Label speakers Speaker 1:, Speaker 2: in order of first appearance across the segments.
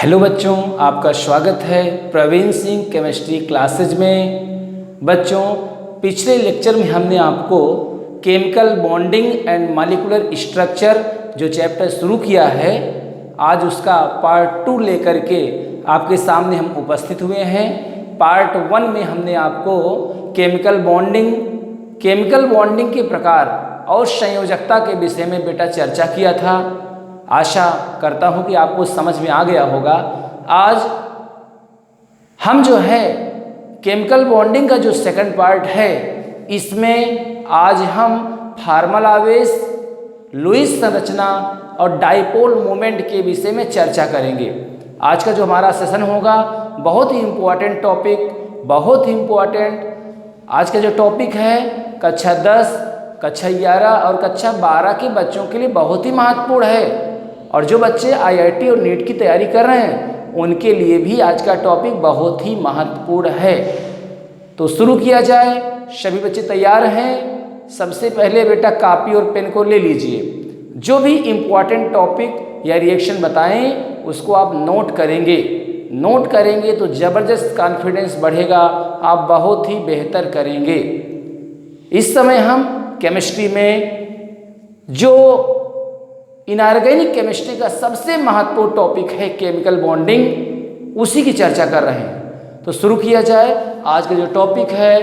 Speaker 1: Hello बच्चों, आपका स्वागत है प्रवीण सिंह केमिस्ट्री क्लासेज में। बच्चों, पिछले लेक्चर में हमने आपको chemical bonding and molecular structure जो चैप्टर शुरू किया है, आज उसका पार्ट 2 लेकर के आपके सामने हम उपस्थित हुए हैं। पार्ट 1 में हमने आपको केमिकल बॉन्डिंग के प्रकार और संयोजकता के विषय में बेटा चर्चा किया था। आशा करता हूं कि आपको समझ में आ गया होगा। आज हम जो है केमिकल बॉन्डिंग का जो सेकंड पार्ट है, इसमें आज हम फार्मल आवेश, लुईस संरचना और डाइपोल मोमेंट के विषय में चर्चा करेंगे। आज का जो हमारा सेशन होगा बहुत ही इम्पोर्टेंट टॉपिक, बहुत ही इम्पोर्टेंट। आज का जो टॉपिक है कक्षा 10, कक्षा 11 और कक्षा 12 के बच्चों के लिए बहुत ही महत्वपूर्ण है। और जो बच्चे आईआईटी और नीट की तैयारी कर रहे हैं उनके लिए भी आज का टॉपिक बहुत ही महत्वपूर्ण है। तो शुरू किया जाए। सभी बच्चे तैयार हैं? सबसे पहले बेटा कॉपी और पेन को ले लीजिए। जो भी इम्पोर्टेंट टॉपिक या रिएक्शन बताएं उसको आप नोट करेंगे तो ज़बरदस्त कॉन्फिडेंस बढ़ेगा, आप बहुत ही बेहतर करेंगे। इस समय हम केमिस्ट्री में जो इनऑर्गेनिक केमिस्ट्री का सबसे महत्वपूर्ण टॉपिक है केमिकल बॉन्डिंग, उसी की चर्चा कर रहे हैं। तो शुरू किया जाए। आज का जो टॉपिक है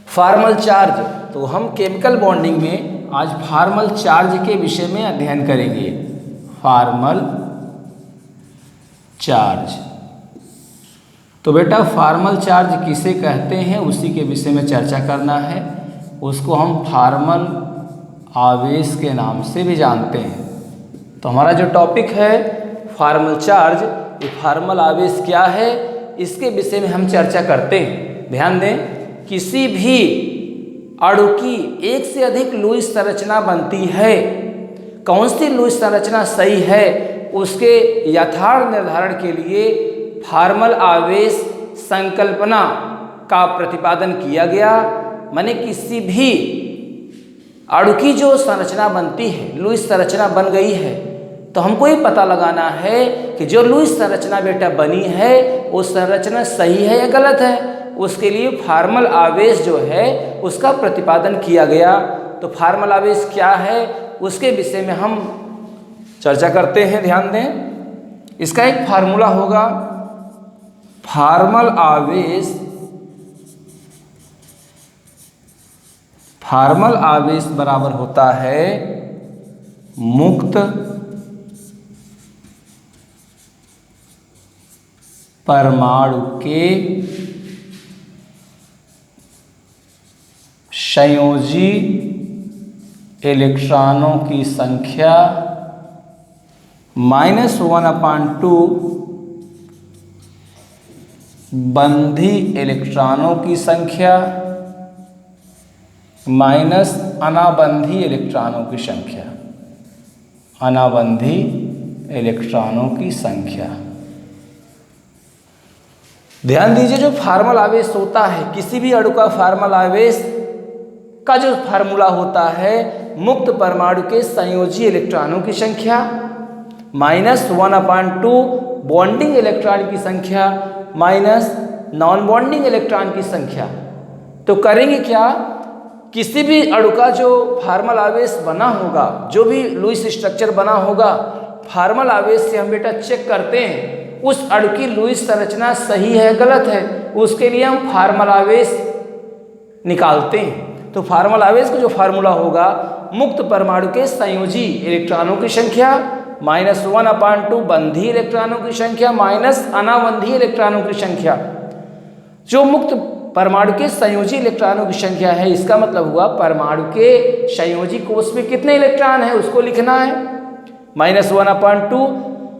Speaker 1: फार्मल चार्ज, तो हम केमिकल बॉन्डिंग में आज फार्मल चार्ज के विषय में अध्ययन करेंगे। फार्मल चार्ज, तो बेटा फार्मल चार्ज किसे कहते हैं उसी के विषय में चर्चा करना है। उसको हम फार्मल आवेश के नाम से भी जानते हैं। तो हमारा जो टॉपिक है फार्मल चार्ज, ये फार्मल आवेश क्या है इसके विषय में हम चर्चा करते हैं। ध्यान दें, किसी भी अणु की एक से अधिक लुईस संरचना बनती है। कौन सी लुईस संरचना सही है उसके यथार्थ निर्धारण के लिए फार्मल आवेश संकल्पना का प्रतिपादन किया गया। माने किसी भी अणु की जो संरचना बनती है, लुईस संरचना बन गई है, तो हमको ये पता लगाना है कि जो लुईस संरचना बेटा बनी है वो संरचना सही है या गलत है। उसके लिए फार्मल आवेश जो है उसका प्रतिपादन किया गया। तो फार्मल आवेश क्या है उसके विषय में हम चर्चा करते हैं। ध्यान दें, इसका एक फार्मूला होगा। फार्मल आवेश बराबर होता है मुक्त परमाणु के संयोजी इलेक्ट्रॉनों की संख्या -1/2 बंधी इलेक्ट्रॉनों की संख्या माइनस अनाबंधी इलेक्ट्रॉनों की संख्या। अनाबंधी इलेक्ट्रॉनों की संख्या। ध्यान दीजिए, जो फार्मल आवेश होता है किसी भी अणु का, फार्मल आवेश का जो फार्मूला होता है मुक्त परमाणु के संयोजी इलेक्ट्रॉनों की संख्या -1/2 बॉन्डिंग इलेक्ट्रॉन की संख्या माइनस नॉन बॉन्डिंग इलेक्ट्रॉन की संख्या। तो करेंगे क्या, किसी भी अणु का जो फार्मल आवेश बना होगा, जो भी लुईस स्ट्रक्चर बना होगा, फार्मल आवेश से हम बेटा चेक करते हैं उस अणु की लुईस संरचना सही है गलत है। उसके लिए हम फार्मल आवेश निकालते हैं। तो फार्मल आवेश का जो फार्मूला होगा मुक्त परमाणु के संयोजी इलेक्ट्रॉनों की संख्या -1/2 बंधी इलेक्ट्रॉनों की संख्या माइनस अनाबंधी इलेक्ट्रॉनों की संख्या। जो मुक्त परमाणु के संयोजी इलेक्ट्रॉनों की संख्या है, इसका मतलब हुआ परमाणु के संयोजी कोष में कितने इलेक्ट्रॉन है उसको लिखना है। -1/2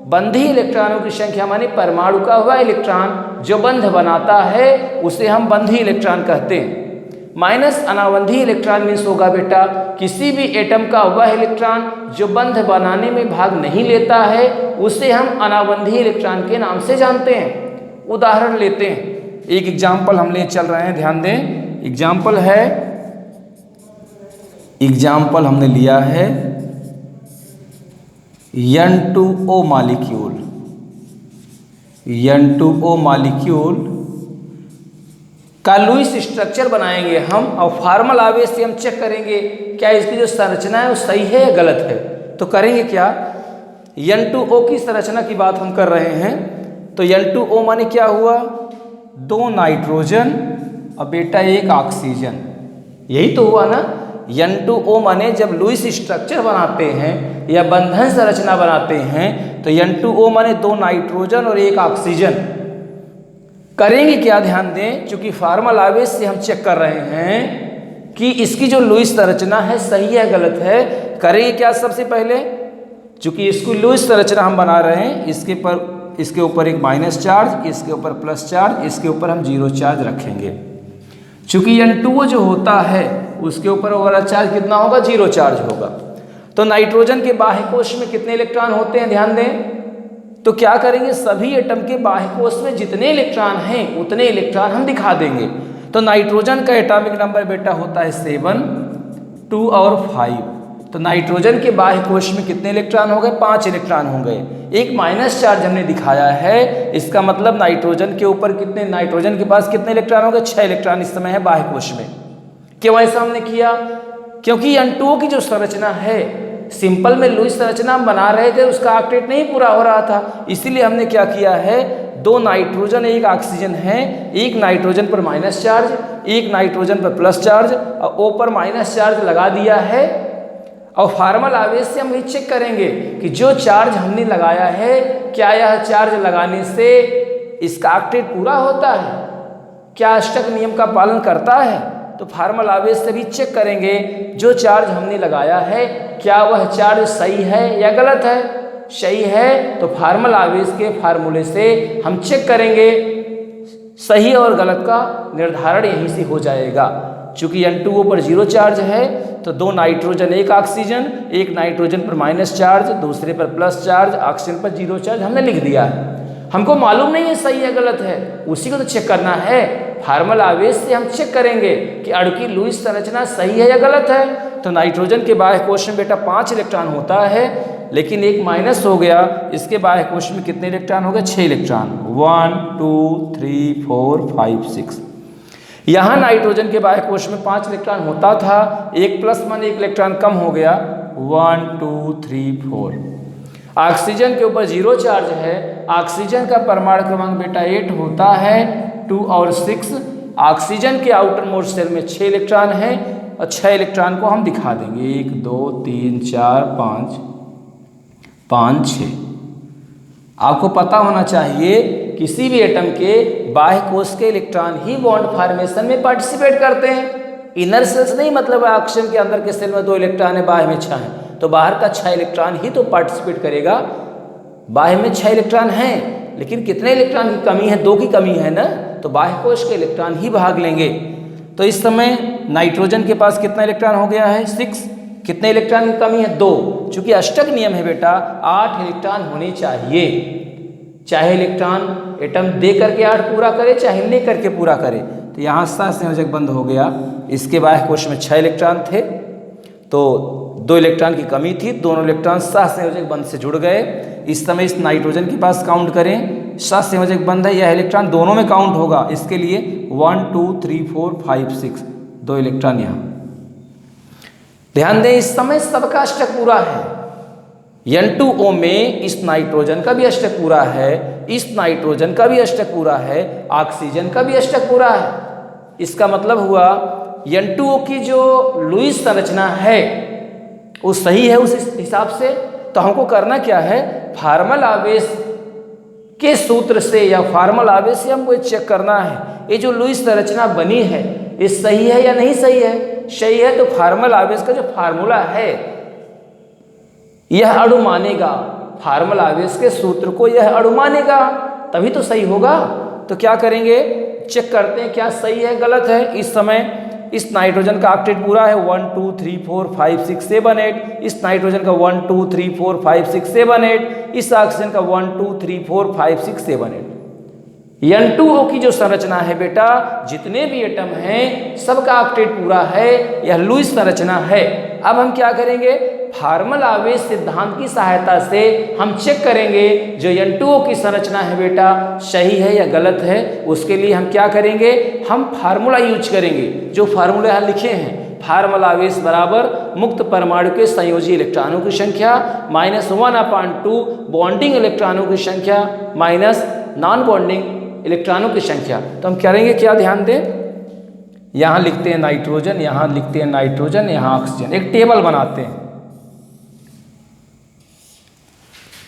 Speaker 1: बंधी इलेक्ट्रॉनों की संख्या माने परमाणु का वह इलेक्ट्रॉन जो बंध बनाता है उसे हम बंधी इलेक्ट्रॉन कहते हैं। माइनस अनाबंधी इलेक्ट्रॉन मीन्स होगा बेटा किसी भी एटम का वह इलेक्ट्रॉन जो बंध बनाने में भाग नहीं लेता है, उसे हम अनाबंधी इलेक्ट्रॉन के नाम से जानते हैं। उदाहरण लेते हैं, एक एग्जाम्पल हम ले चल रहे हैं। ध्यान दें, एग्जाम्पल हमने लिया है N2O मॉलिक्यूल। N2O मॉलिक्यूल का लुईस स्ट्रक्चर बनाएंगे हम और फार्मल आवेश से हम चेक करेंगे क्या इसकी जो संरचना है वो सही है या गलत है। तो करेंगे क्या, N2O की संरचना की बात हम कर रहे हैं। तो N2O माने क्या हुआ, 2 नाइट्रोजन और बेटा 1 ऑक्सीजन, यही तो हुआ ना। N2O माने जब लुईस स्ट्रक्चर बनाते हैं या बंधन संरचना बनाते हैं तो N2O माने 2 नाइट्रोजन और 1 ऑक्सीजन। करेंगे क्या, ध्यान दें, चूंकि फार्मल आवेश से हम चेक कर रहे हैं कि इसकी जो लुईस संरचना है सही है गलत है। करेंगे क्या, सबसे पहले चूंकि इसको लुईस संरचना हम बना रहे हैं, इसके ऊपर एक माइनस चार्ज, इसके ऊपर प्लस चार्ज, इसके ऊपर हम 0 चार्ज रखेंगे। चूंकि N2O जो होता है उसके ऊपर ओवरऑल चार्ज कितना होगा, 0 चार्ज होगा। तो नाइट्रोजन के बाह्य कोश में कितने इलेक्ट्रॉन होते हैं, ध्यान दें। तो क्या करेंगे, सभी एटम के बाह्य कोश में जितने इलेक्ट्रॉन हैं उतने इलेक्ट्रॉन हम दिखा देंगे। तो नाइट्रोजन का एटॉमिक नंबर बेटा होता है 7, 2 और 5। तो नाइट्रोजन के बाह्य कोश में कितने इलेक्ट्रॉन हो गए, 5 इलेक्ट्रॉन हो गए। एक माइनस चार्ज हमने दिखाया है, इसका मतलब नाइट्रोजन के ऊपर कितने, नाइट्रोजन के पास कितने इलेक्ट्रॉन हो गए, 6 इलेक्ट्रॉन इस समय है बाह्य कोश में। क्यों ऐसा हमने किया, क्योंकि N2O की जो संरचना है सिंपल में लुईस संरचना हम बना रहे थे, उसका ऑक्टेट नहीं पूरा हो रहा था, इसीलिए हमने क्या किया है, 2 नाइट्रोजन 1 ऑक्सीजन है, एक नाइट्रोजन पर माइनस चार्ज, एक नाइट्रोजन पर प्लस चार्ज और O पर माइनस चार्ज लगा दिया है। और फार्मल आवेश से हम ये चेक करेंगे कि जो चार्ज हमने लगाया है क्या यह चार्ज लगाने से इसका ऑक्टेट पूरा होता है, क्या अष्टक नियम का पालन करता है। तो फार्मल आवेश से भी चेक करेंगे जो चार्ज हमने लगाया है क्या वह चार्ज सही है या गलत है। सही है तो फार्मल आवेश के फार्मूले से हम चेक करेंगे, सही और गलत का निर्धारण यहीं से हो जाएगा। चूंकि N2O पर 0 चार्ज है तो 2 नाइट्रोजन 1 ऑक्सीजन, एक नाइट्रोजन पर माइनस चार्ज, दूसरे पर प्लस चार्ज, ऑक्सीजन पर 0 चार्ज हमने लिख दिया है। हमको मालूम नहीं है सही है गलत है, उसी को तो चेक करना है। फार्मल आवेश से हम चेक करेंगे कि अणु की लुईस संरचना सही है या गलत है। तो नाइट्रोजन के बाह्य कोश में बेटा 5 इलेक्ट्रॉन होता है, लेकिन एक माइनस हो गया, इसके बाह्य कोश में कितने इलेक्ट्रॉन हो गए, 6 इलेक्ट्रॉन, 1 2 3 4 5 6। यहाँ नाइट्रोजन के बाह्य कोश में 5 इलेक्ट्रॉन होता था, एक प्लस मान 1 इलेक्ट्रॉन कम हो गया, 1 2 3 4। ऑक्सीजन के ऊपर 0 चार्ज है, ऑक्सीजन का परमाणु क्रमांक बेटा 8 होता है, 2 और 6। ऑक्सीजन के आउटर मोस्ट शेल में 6 इलेक्ट्रॉन है और 6 इलेक्ट्रॉन को हम दिखा देंगे, 1 2 3 4 5 5 6। आपको पता होना चाहिए किसी भी एटम के बाह्य कोश के इलेक्ट्रॉन ही बॉन्ड फॉर्मेशन में पार्टिसिपेट करते हैं। इनर सेल्स नहीं, मतलब ऑक्सीजन के अंदर के सेल में 2 इलेक्ट्रॉन है, बाह्य में 6 है, तो बाहर का 6 इलेक्ट्रॉन ही तो पार्टिसिपेट करेगा। बाह्य में 6 इलेक्ट्रॉन हैं, लेकिन कितने इलेक्ट्रॉन की कमी है, 2 की कमी है ना, तो बाह्य कोश के इलेक्ट्रॉन ही भाग लेंगे। तो इस समय नाइट्रोजन के पास कितना इलेक्ट्रॉन हो गया है, 6। कितने इलेक्ट्रॉन की कमी है, 2। चूंकि अष्टक नियम है बेटा 8 इलेक्ट्रॉन होने चाहिए, चाहे इलेक्ट्रॉन एटम दे करके 8 पूरा करे चाहे ले करके पूरा करे। तो यहाँ सहसंयोजक बंध हो गया, इसके बाह्य कोश में 6 इलेक्ट्रॉन थे तो 2 इलेक्ट्रॉन की कमी थी, दोनों इलेक्ट्रॉन सहसंयोजक बंध से जुड़ गए। इस समय इस नाइट्रोजन के पास काउंट करें, सहसंयोजक बंध है, यह इलेक्ट्रॉन दोनों में काउंट होगा, इसके लिए 1 2 3 4 5 6, 2 इलेक्ट्रॉन यहाँ। ध्यान दें इस समय सबका अष्टक पूरा है, N2O में इस नाइट्रोजन का भी अष्टक पूरा है, इस नाइट्रोजन का भी अष्टक पूरा है, ऑक्सीजन का भी अष्टक पूरा है। इसका मतलब हुआ N2O की जो लुईस संरचना है वो सही है उस हिसाब से। तो हमको करना क्या है, फार्मल आवेश के सूत्र से या फार्मल आवेश से हमको चेक करना है ये जो लुईस संरचना बनी है ये सही है या नहीं सही है। सही है तो फार्मल आवेश का जो फार्मूला है यह अणु मानेगा, फार्मल आवेश के सूत्र को यह अणु मानेगा, तभी तो सही होगा। तो क्या करेंगे, चेक करते हैं क्या सही है गलत है। इस समय इस नाइट्रोजन का ऑक्टेट पूरा है 1 2 3 4 5 6 7 8, इस नाइट्रोजन का 1 2 3 4 5 6 7 8, इस ऑक्सीजन का 1 2 3 4 5 6 7 8। N2O की जो संरचना है बेटा, जितने भी एटम हैं सबका ऑक्टेट पूरा है, यह लुईस संरचना है। अब हम क्या करेंगे, फार्मल आवेश सिद्धांत की सहायता से हम चेक करेंगे जो N2O की संरचना है बेटा सही है या गलत है। उसके लिए हम क्या करेंगे, हम फार्मूला यूज करेंगे जो फार्मूले यहाँ लिखे हैं। फार्मल आवेश बराबर मुक्त परमाणु के संयोजी इलेक्ट्रॉनों की संख्या -1/2 बॉन्डिंग इलेक्ट्रॉनों की संख्या माइनस नॉन बॉन्डिंग इलेक्ट्रॉनों की संख्या। तो हम करेंगे क्या, ध्यान दें, यहाँ लिखते हैं नाइट्रोजन, यहाँ लिखते हैं नाइट्रोजन, यहाँ ऑक्सीजन, एक टेबल बनाते हैं।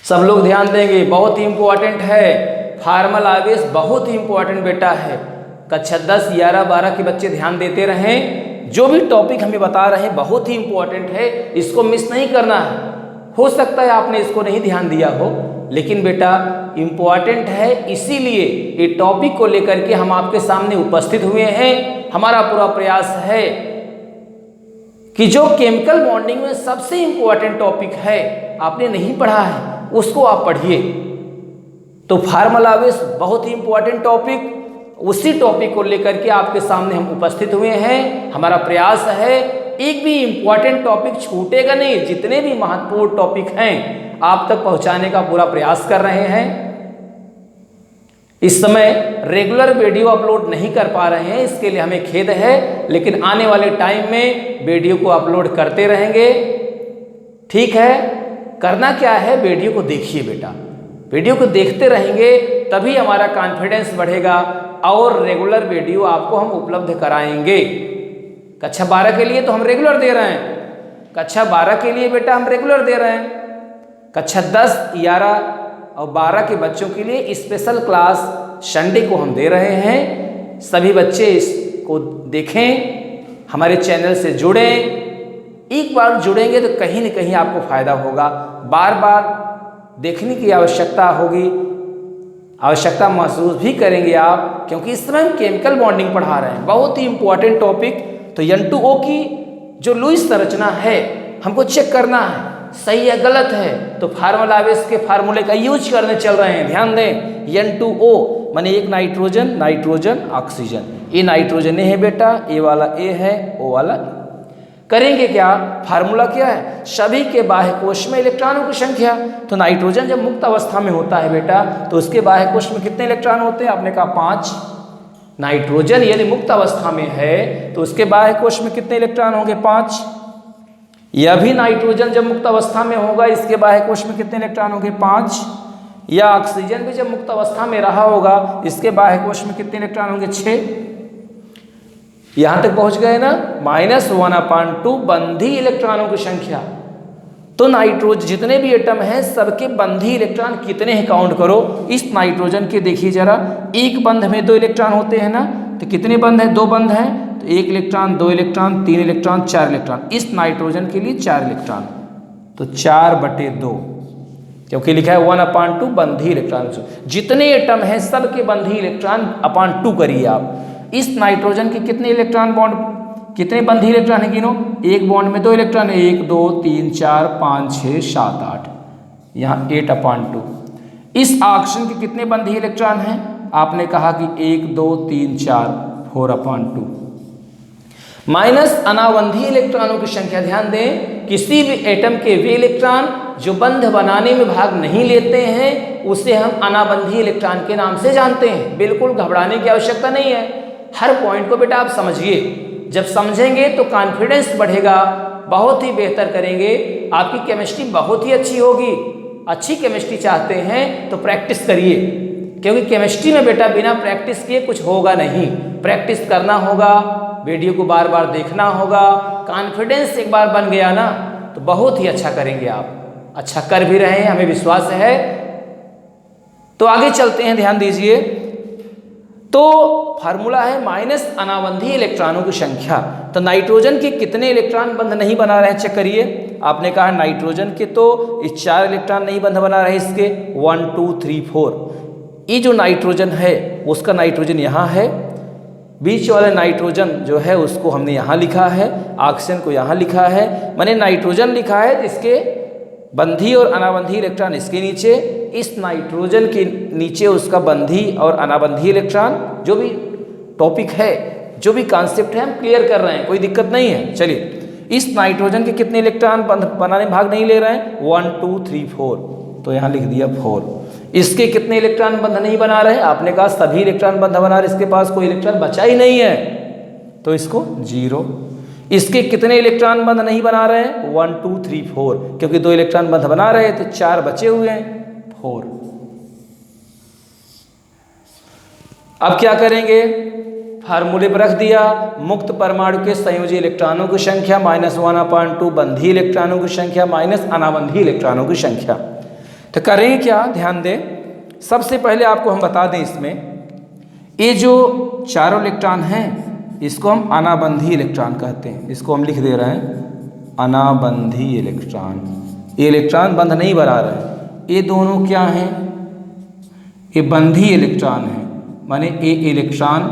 Speaker 1: सब लोग ध्यान देंगे, बहुत ही इंपॉर्टेंट है। फार्मल आवेश बहुत ही इंपॉर्टेंट बेटा है। कक्षा 10, 11, 12 के बच्चे ध्यान देते रहें। जो भी टॉपिक हमें बता रहे हैं बहुत ही इंपॉर्टेंट है, इसको मिस नहीं करना है। हो सकता है आपने इसको नहीं ध्यान दिया हो, लेकिन बेटा इंपॉर्टेंट है, इसीलिए ये टॉपिक को लेकर के हम आपके सामने उपस्थित हुए हैं। हमारा पूरा प्रयास है कि जो केमिकल बॉन्डिंग में सबसे इंपॉर्टेंट टॉपिक है, आपने नहीं पढ़ा है, उसको आप पढ़िए। तो फार्मल आवेश बहुत ही इंपॉर्टेंट टॉपिक, उसी टॉपिक को लेकर के आपके सामने हम उपस्थित हुए हैं। हमारा प्रयास है एक भी इंपॉर्टेंट टॉपिक छूटेगा नहीं, जितने भी महत्वपूर्ण टॉपिक हैं आप तक पहुंचाने का पूरा प्रयास कर रहे हैं। इस समय रेगुलर वीडियो अपलोड नहीं कर पा रहे हैं, इसके लिए हमें खेद है, लेकिन आने वाले टाइम में वीडियो को अपलोड करते रहेंगे। ठीक है, करना क्या है, वीडियो को देखिए बेटा, वीडियो को देखते रहेंगे तभी हमारा कॉन्फिडेंस बढ़ेगा और रेगुलर वीडियो आपको हम उपलब्ध कराएंगे। कक्षा 12 के लिए तो हम रेगुलर दे रहे हैं, कक्षा 12 के लिए बेटा हम रेगुलर दे रहे हैं। कक्षा 10, 11 और 12 के बच्चों के लिए स्पेशल क्लास संडे को हम दे रहे हैं। सभी बच्चे इसको देखें, हमारे चैनल से जुड़ें। एक बार जुड़ेंगे तो कहीं न कहीं आपको फायदा होगा, बार बार देखने की आवश्यकता होगी, आवश्यकता महसूस भी करेंगे आप, क्योंकि इस समय हम केमिकल बॉन्डिंग पढ़ा रहे हैं, बहुत ही इंपॉर्टेंट टॉपिक। तो N2O की जो लुईस संरचना है हमको चेक करना है, सही है गलत है, तो फार्मल आवेश के फार्मूले का यूज करने चल रहे हैं। ध्यान दें, N2O माने एक नाइट्रोजन, नाइट्रोजन ऑक्सीजन, ये नाइट्रोजन है बेटा, ए वाला ए है, ओ वाला ए। करेंगे क्या, फार्मूला क्या है, सभी के बाह्य कोश में इलेक्ट्रॉनों की संख्या। तो नाइट्रोजन जब मुक्त अवस्था में होता है बेटा तो उसके बाह्य कोश में कितने इलेक्ट्रॉन होते हैं, आपने कहा 5। नाइट्रोजन यदि मुक्त अवस्था में है तो उसके बाह्य कोश में कितने इलेक्ट्रॉन होंगे, 5। यह भी नाइट्रोजन जब मुक्त अवस्था में होगा, इसके बाह्य कोश में कितने इलेक्ट्रॉन होंगे, 5। या ऑक्सीजन भी जब मुक्त अवस्था में रहा होगा, इसके बाह्य कोश में कितने इलेक्ट्रॉन होंगे, 6। यहां तक पहुंच गए ना, -1/2 बंधी इलेक्ट्रॉनों की संख्या। तो नाइट्रोजन जितने भी एटम हैं सबके बंधी इलेक्ट्रॉन कितने हैं काउंट करो। इस नाइट्रोजन के देखिए जरा, एक बंध में 2 इलेक्ट्रॉन होते हैं ना, तो कितने बंध हैं, 2 बंध हैं, तो 1 इलेक्ट्रॉन, 2 इलेक्ट्रॉन, 3 इलेक्ट्रॉन, 4 इलेक्ट्रॉन। इस नाइट्रोजन के लिए 4 इलेक्ट्रॉन, तो 4/2, क्योंकि लिखा है 1/2 बंधी इलेक्ट्रॉन। जितने एटम हैं सबके बंधी इलेक्ट्रॉन /2 करिए आप। इस नाइट्रोजन के कितने इलेक्ट्रॉन बॉन्ड, कितने बंधी इलेक्ट्रॉन है गिनो, एक बॉन्ड में 2 इलेक्ट्रॉन है, 1 2 3 4 5 6 7 8, यहाँ 8/2। इस ऑक्सीजन के कितने बंधी इलेक्ट्रॉन हैं, आपने कहा कि 1 2 3 4 4/2। माइनस अनाबंधी इलेक्ट्रॉनों की संख्या। ध्यान दें, किसी भी एटम के वे इलेक्ट्रॉन जो बंध बनाने में भाग नहीं लेते हैं उसे हम अनाबंधी इलेक्ट्रॉन के नाम से जानते हैं। बिल्कुल घबराने की आवश्यकता नहीं है, हर पॉइंट को बेटा आप समझिए। जब समझेंगे तो कॉन्फिडेंस बढ़ेगा, बहुत ही बेहतर करेंगे, आपकी केमिस्ट्री बहुत ही अच्छी होगी। अच्छी केमिस्ट्री चाहते हैं तो प्रैक्टिस करिए, क्योंकि केमिस्ट्री में बेटा बिना प्रैक्टिस किए कुछ होगा नहीं। प्रैक्टिस करना होगा, वीडियो को बार बार देखना होगा। कॉन्फिडेंस एक बार बन गया ना तो बहुत ही अच्छा करेंगे आप, अच्छा कर भी रहे हैं, हमें विश्वास है। तो आगे चलते हैं, ध्यान दीजिए। तो फार्मूला है माइनस अनाबंधी इलेक्ट्रॉनों की संख्या। तो नाइट्रोजन के कितने इलेक्ट्रॉन बंध नहीं बना रहे हैं, चेक करिए। आपने कहा नाइट्रोजन के तो 4 इलेक्ट्रॉन नहीं बंध बना रहे, इसके 1 2 3 4। ये जो नाइट्रोजन है उसका नाइट्रोजन यहाँ है, बीच वाला नाइट्रोजन जो है उसको हमने यहाँ लिखा है, ऑक्सीजन को यहाँ लिखा है। मैंने नाइट्रोजन लिखा है तो इसके बंधी और अनाबंधी इलेक्ट्रॉन इसके नीचे, इस नाइट्रोजन के नीचे उसका बंधी और अनाबंधी इलेक्ट्रॉन। जो भी टॉपिक है, जो भी कॉन्सेप्ट है हम क्लियर कर रहे हैं, कोई दिक्कत नहीं है। चलिए इस नाइट्रोजन के कितने इलेक्ट्रॉन बनाने में भाग नहीं ले रहे हैं? 1 2 3 4, तो यहाँ लिख दिया 4। इसके कितने इलेक्ट्रॉन बंध नहीं बना रहे? आपने कहा सभी इलेक्ट्रॉन बंध बना रहे, इसके पास कोई इलेक्ट्रॉन बचा ही नहीं है, तो इसको 0। इसके कितने इलेक्ट्रॉन बंध नहीं बना रहे हैं? 1 2 3 4, क्योंकि 2 इलेक्ट्रॉन बंध बना रहे हैं, तो 4 बचे हुए हैं, 4। अब क्या करेंगे? फार्मूले पर रख दिया, मुक्त परमाणु के संयोजी इलेक्ट्रॉनों की संख्या -1/2, बंधी इलेक्ट्रॉनों की संख्या माइनस अनाबंधी इलेक्ट्रॉनों की संख्या। तो करेंगे क्या? ध्यान दें, सबसे पहले आपको हम बता दें, इसमें ये जो चारों इलेक्ट्रॉन हैं इसको हम अनाबंधी इलेक्ट्रॉन कहते हैं। इसको हम लिख दे रहे हैं अनाबंधी इलेक्ट्रॉन। ये इलेक्ट्रॉन बंध नहीं बना रहे, ये दोनों क्या हैं? ये बंधी इलेक्ट्रॉन हैं, माने ये इलेक्ट्रॉन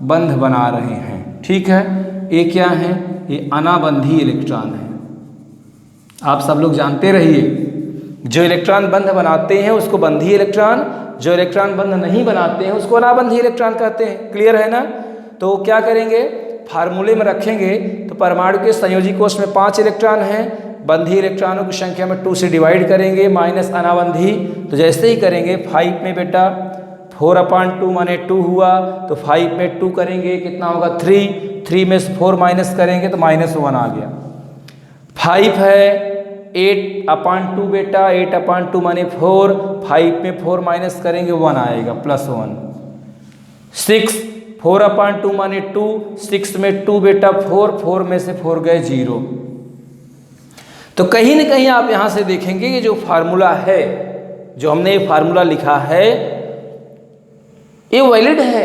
Speaker 1: बंध बना रहे हैं, ठीक है। ये क्या है? ये अनाबंधी इलेक्ट्रॉन है। आप सब लोग जानते रहिए, जो इलेक्ट्रॉन बंध बनाते हैं उसको बंधी इलेक्ट्रॉन, जो इलेक्ट्रॉन बंध नहीं बनाते हैं उसको अनाबंधी इलेक्ट्रॉन कहते हैं। क्लियर है ना? तो क्या करेंगे? फार्मूले में रखेंगे तो परमाणु के संयोजी कोष में 5 इलेक्ट्रॉन हैं, बंधी इलेक्ट्रॉनों की संख्या में 2 से डिवाइड करेंगे माइनस अनाबंधी। तो जैसे ही करेंगे 5 में बेटा 4/2 माने 2 हुआ, तो 5 में 2 करेंगे कितना होगा? 3 में से 4 माइनस करेंगे तो -1 आ गया। 5 है 8/2 बेटा, 8/2 माने 4, 5 में 4 माइनस करेंगे 1 आएगा +1। 6 4/2 माने 2, 6 में 2 बेटा 4 में से 4 गए 0। तो कहीं न कहीं आप यहाँ से देखेंगे कि जो फार्मूला है, जो हमने ये फार्मूला लिखा है, ये वैलिड है,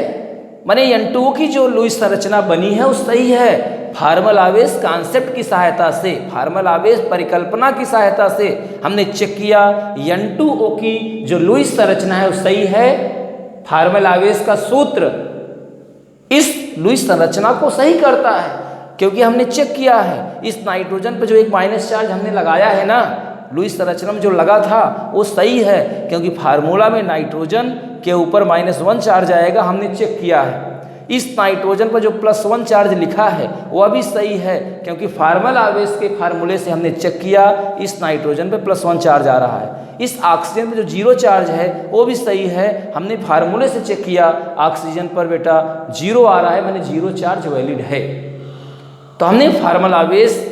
Speaker 1: माने N2O की जो लुईस संरचना बनी है वो सही है। फार्मल आवेश कॉन्सेप्ट की सहायता से, फार्मल आवेश परिकल्पना की सहायता से हमने चेक किया N2O की जो लुईस संरचना है वो सही है। फार्मल आवेश का सूत्र इस लुईस संरचना को सही करता है, क्योंकि हमने चेक किया है इस नाइट्रोजन पर जो एक माइनस चार्ज हमने लगाया है ना, लुईस संरचना में जो लगा था वो सही है, क्योंकि फार्मूला में नाइट्रोजन के ऊपर -1 चार्ज आएगा, हमने चेक किया है। इस नाइट्रोजन पर जो +1 चार्ज लिखा है वह भी सही है, क्योंकि फार्मल आवेश के फार्मूले से हमने चेक किया इस नाइट्रोजन पर +1 चार्ज आ रहा है। इस ऑक्सीजन पर जो 0 चार्ज है वो भी सही है, हमने फार्मूले से चेक किया ऑक्सीजन पर बेटा 0 आ रहा है, माने 0 चार्ज वैलिड है। तो हमने फार्मल आवेश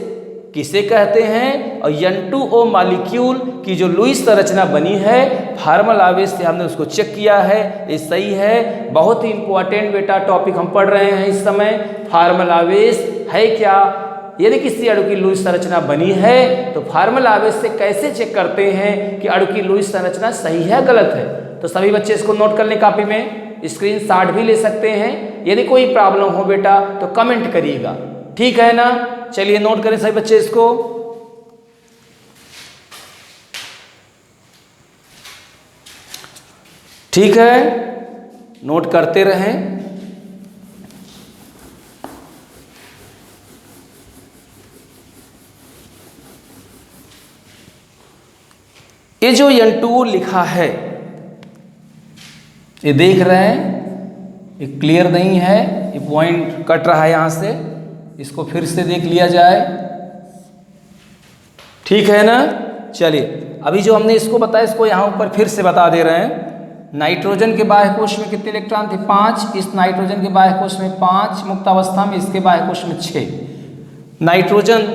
Speaker 1: किसे कहते हैं और N2O मॉलिक्यूल की जो लुईस संरचना बनी है फार्मल आवेश से हमने उसको चेक किया है, ये सही है। बहुत ही इंपॉर्टेंट बेटा टॉपिक हम पढ़ रहे हैं इस समय। फार्मल आवेश है क्या? यदि किसी अणु की लुईस संरचना बनी है तो फार्मल आवेश से कैसे चेक करते हैं कि अणु की लुईस संरचना सही है गलत है। तो सभी बच्चे इसको नोट कर लें, कॉपी में स्क्रीनशॉट भी ले सकते हैं। यदि कोई प्रॉब्लम हो बेटा तो कमेंट करिएगा, ठीक है ना? चलिए नोट करें सभी बच्चे इसको। ठीक है, नोट करते रहें। ये जो N2O लिखा है ये देख रहे हैं, ये क्लियर नहीं है, ये पॉइंट कट रहा है यहाँ से, इसको फिर से देख लिया जाए, ठीक है ना? चलिए अभी जो हमने इसको बताया इसको यहाँ ऊपर फिर से बता दे रहे हैं। नाइट्रोजन के बाह्य कोश में कितने इलेक्ट्रॉन थे? 5। इस नाइट्रोजन के बाह्य कोश में 5 मुक्त अवस्था में, इसके बाह्य कोश में 6। नाइट्रोजन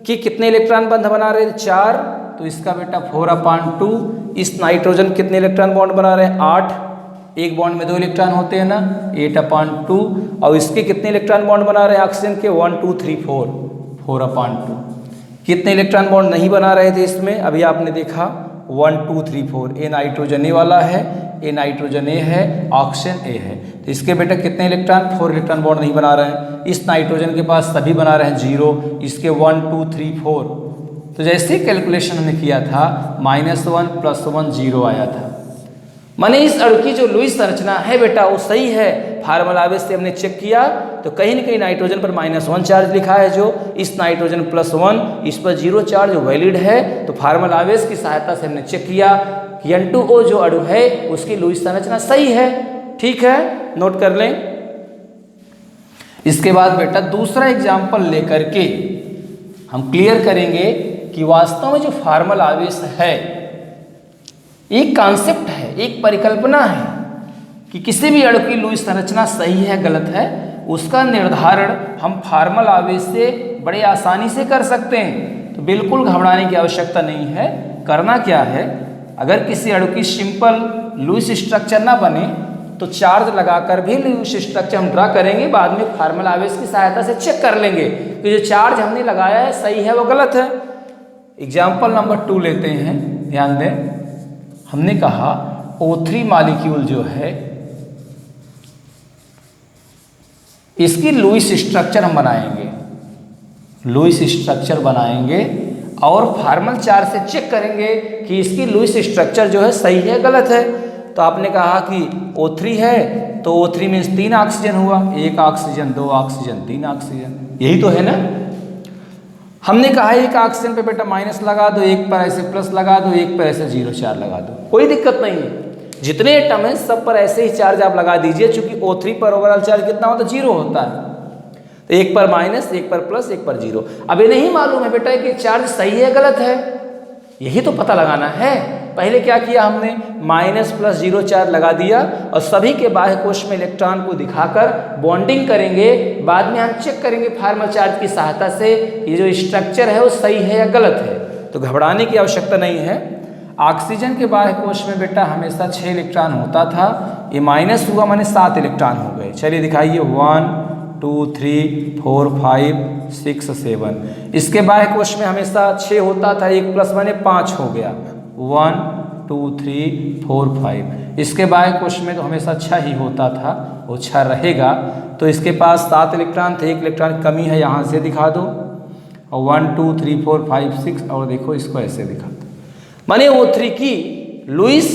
Speaker 1: की कितने इलेक्ट्रॉन बंध बना रहे हैं? 4, तो इसका बेटा 4/2। इस नाइट्रोजन कितने इलेक्ट्रॉन बॉन्ड बना रहे हैं? 8। एक बॉन्ड में 2 इलेक्ट्रॉन होते हैं ना, 8/2। और इसके कितने इलेक्ट्रॉन बॉन्ड बना रहे हैं ऑक्सीजन के? 1 2 3 4, 4/2। कितने इलेक्ट्रॉन बॉन्ड नहीं बना रहे थे इसमें? अभी आपने देखा 1 2 3 4। ए नाइट्रोजन ए वाला है, ए नाइट्रोजन ए है, ऑक्सीजन ए है, तो इसके बेटा कितने इलेक्ट्रॉन? 4 इलेक्ट्रॉन बॉन्ड नहीं बना रहे हैं। इस नाइट्रोजन के पास सभी बना रहे हैं 0, इसके 1 2 3 4। तो जैसे कैलकुलेशन हमने किया था -1 +1 0 आया था, माने इस अणु की जो लुईस संरचना है बेटा वो सही है। फार्मल आवेश से हमने चेक किया तो कहीं न कहीं नाइट्रोजन पर -1 चार्ज लिखा है, जो इस नाइट्रोजन +1, इस पर 0 चार्ज वैलिड है। तो फार्मल आवेश की सहायता से हमने चेक किया कि N2O जो अणु है उसकी लुईस संरचना सही है, ठीक है, नोट कर लें। इसके बाद बेटा दूसरा एग्जाम्पल लेकर के हम क्लियर करेंगे कि वास्तव में जो फॉर्मल आवेश है एक कॉन्सेप्ट है, एक परिकल्पना है कि किसी भी अणु की लुईस संरचना सही है गलत है, उसका निर्धारण हम फॉर्मल आवेश से बड़े आसानी से कर सकते हैं। तो बिल्कुल घबराने की आवश्यकता नहीं है। करना क्या है, अगर किसी अणु की सिंपल लुईस स्ट्रक्चर ना बने तो चार्ज लगाकर भी लुईस स्ट्रक्चर हम ड्रा करेंगे, बाद में फॉर्मल आवेश की सहायता से चेक कर लेंगे कि जो चार्ज हमने लगाया है सही है वो गलत है। एग्जाम्पल नंबर 2 लेते हैं, ध्यान दें। हमने कहा O3 मॉलिक्यूल जो है इसकी लुईस स्ट्रक्चर हम बनाएंगे, लुईस स्ट्रक्चर बनाएंगे और फॉर्मल चार्ज से चेक करेंगे कि इसकी लुईस स्ट्रक्चर जो है सही है गलत है। तो आपने कहा कि O3 है तो O3 मीन्स 3 ऑक्सीजन हुआ, 1 ऑक्सीजन 2 ऑक्सीजन 3 ऑक्सीजन, यही तो है ना। हमने कहा एक ऑक्सीजन पे बेटा माइनस लगा दो, एक पर ऐसे प्लस लगा दो, एक पर ऐसे 0 चार्ज लगा दो, कोई दिक्कत नहीं है। जितने एटम हैं सब पर ऐसे ही चार्ज आप लगा दीजिए, चूंकि O3 पर ओवरऑल चार्ज कितना होता है 0 होता है। तो एक पर माइनस, एक पर प्लस, एक पर 0। अब ये नहीं मालूम है बेटा कि चार्ज सही है गलत है, यही तो पता लगाना है। पहले क्या किया हमने, माइनस प्लस 0 चार्ज लगा दिया और सभी के बाह्य कोश में इलेक्ट्रॉन को दिखाकर बॉन्डिंग करेंगे। बाद में हम चेक करेंगे फॉर्मल चार्ज की सहायता से ये जो स्ट्रक्चर है वो सही है या गलत है। तो घबराने की आवश्यकता नहीं है। ऑक्सीजन के बाह्य कोश में बेटा हमेशा 6 इलेक्ट्रॉन होता था, ये माइनस हुआ माने 7 इलेक्ट्रॉन हो गए। चलिए दिखाइए 1 2 3 4 5 6 7। इसके बाह्य कोश में हमेशा 6 होता था, 1 प्लस माने 5 हो गया, 1 2 3 4 5। इसके बाह्य कोश में तो हमेशा 6 ही होता था, वो 6 रहेगा। तो इसके पास 7 इलेक्ट्रॉन थे, 1 इलेक्ट्रॉन कमी है, यहाँ से दिखा दो। और 1 2 3 4 5 6 और देखो इसको ऐसे दिखा दो। माने O3 की लुईस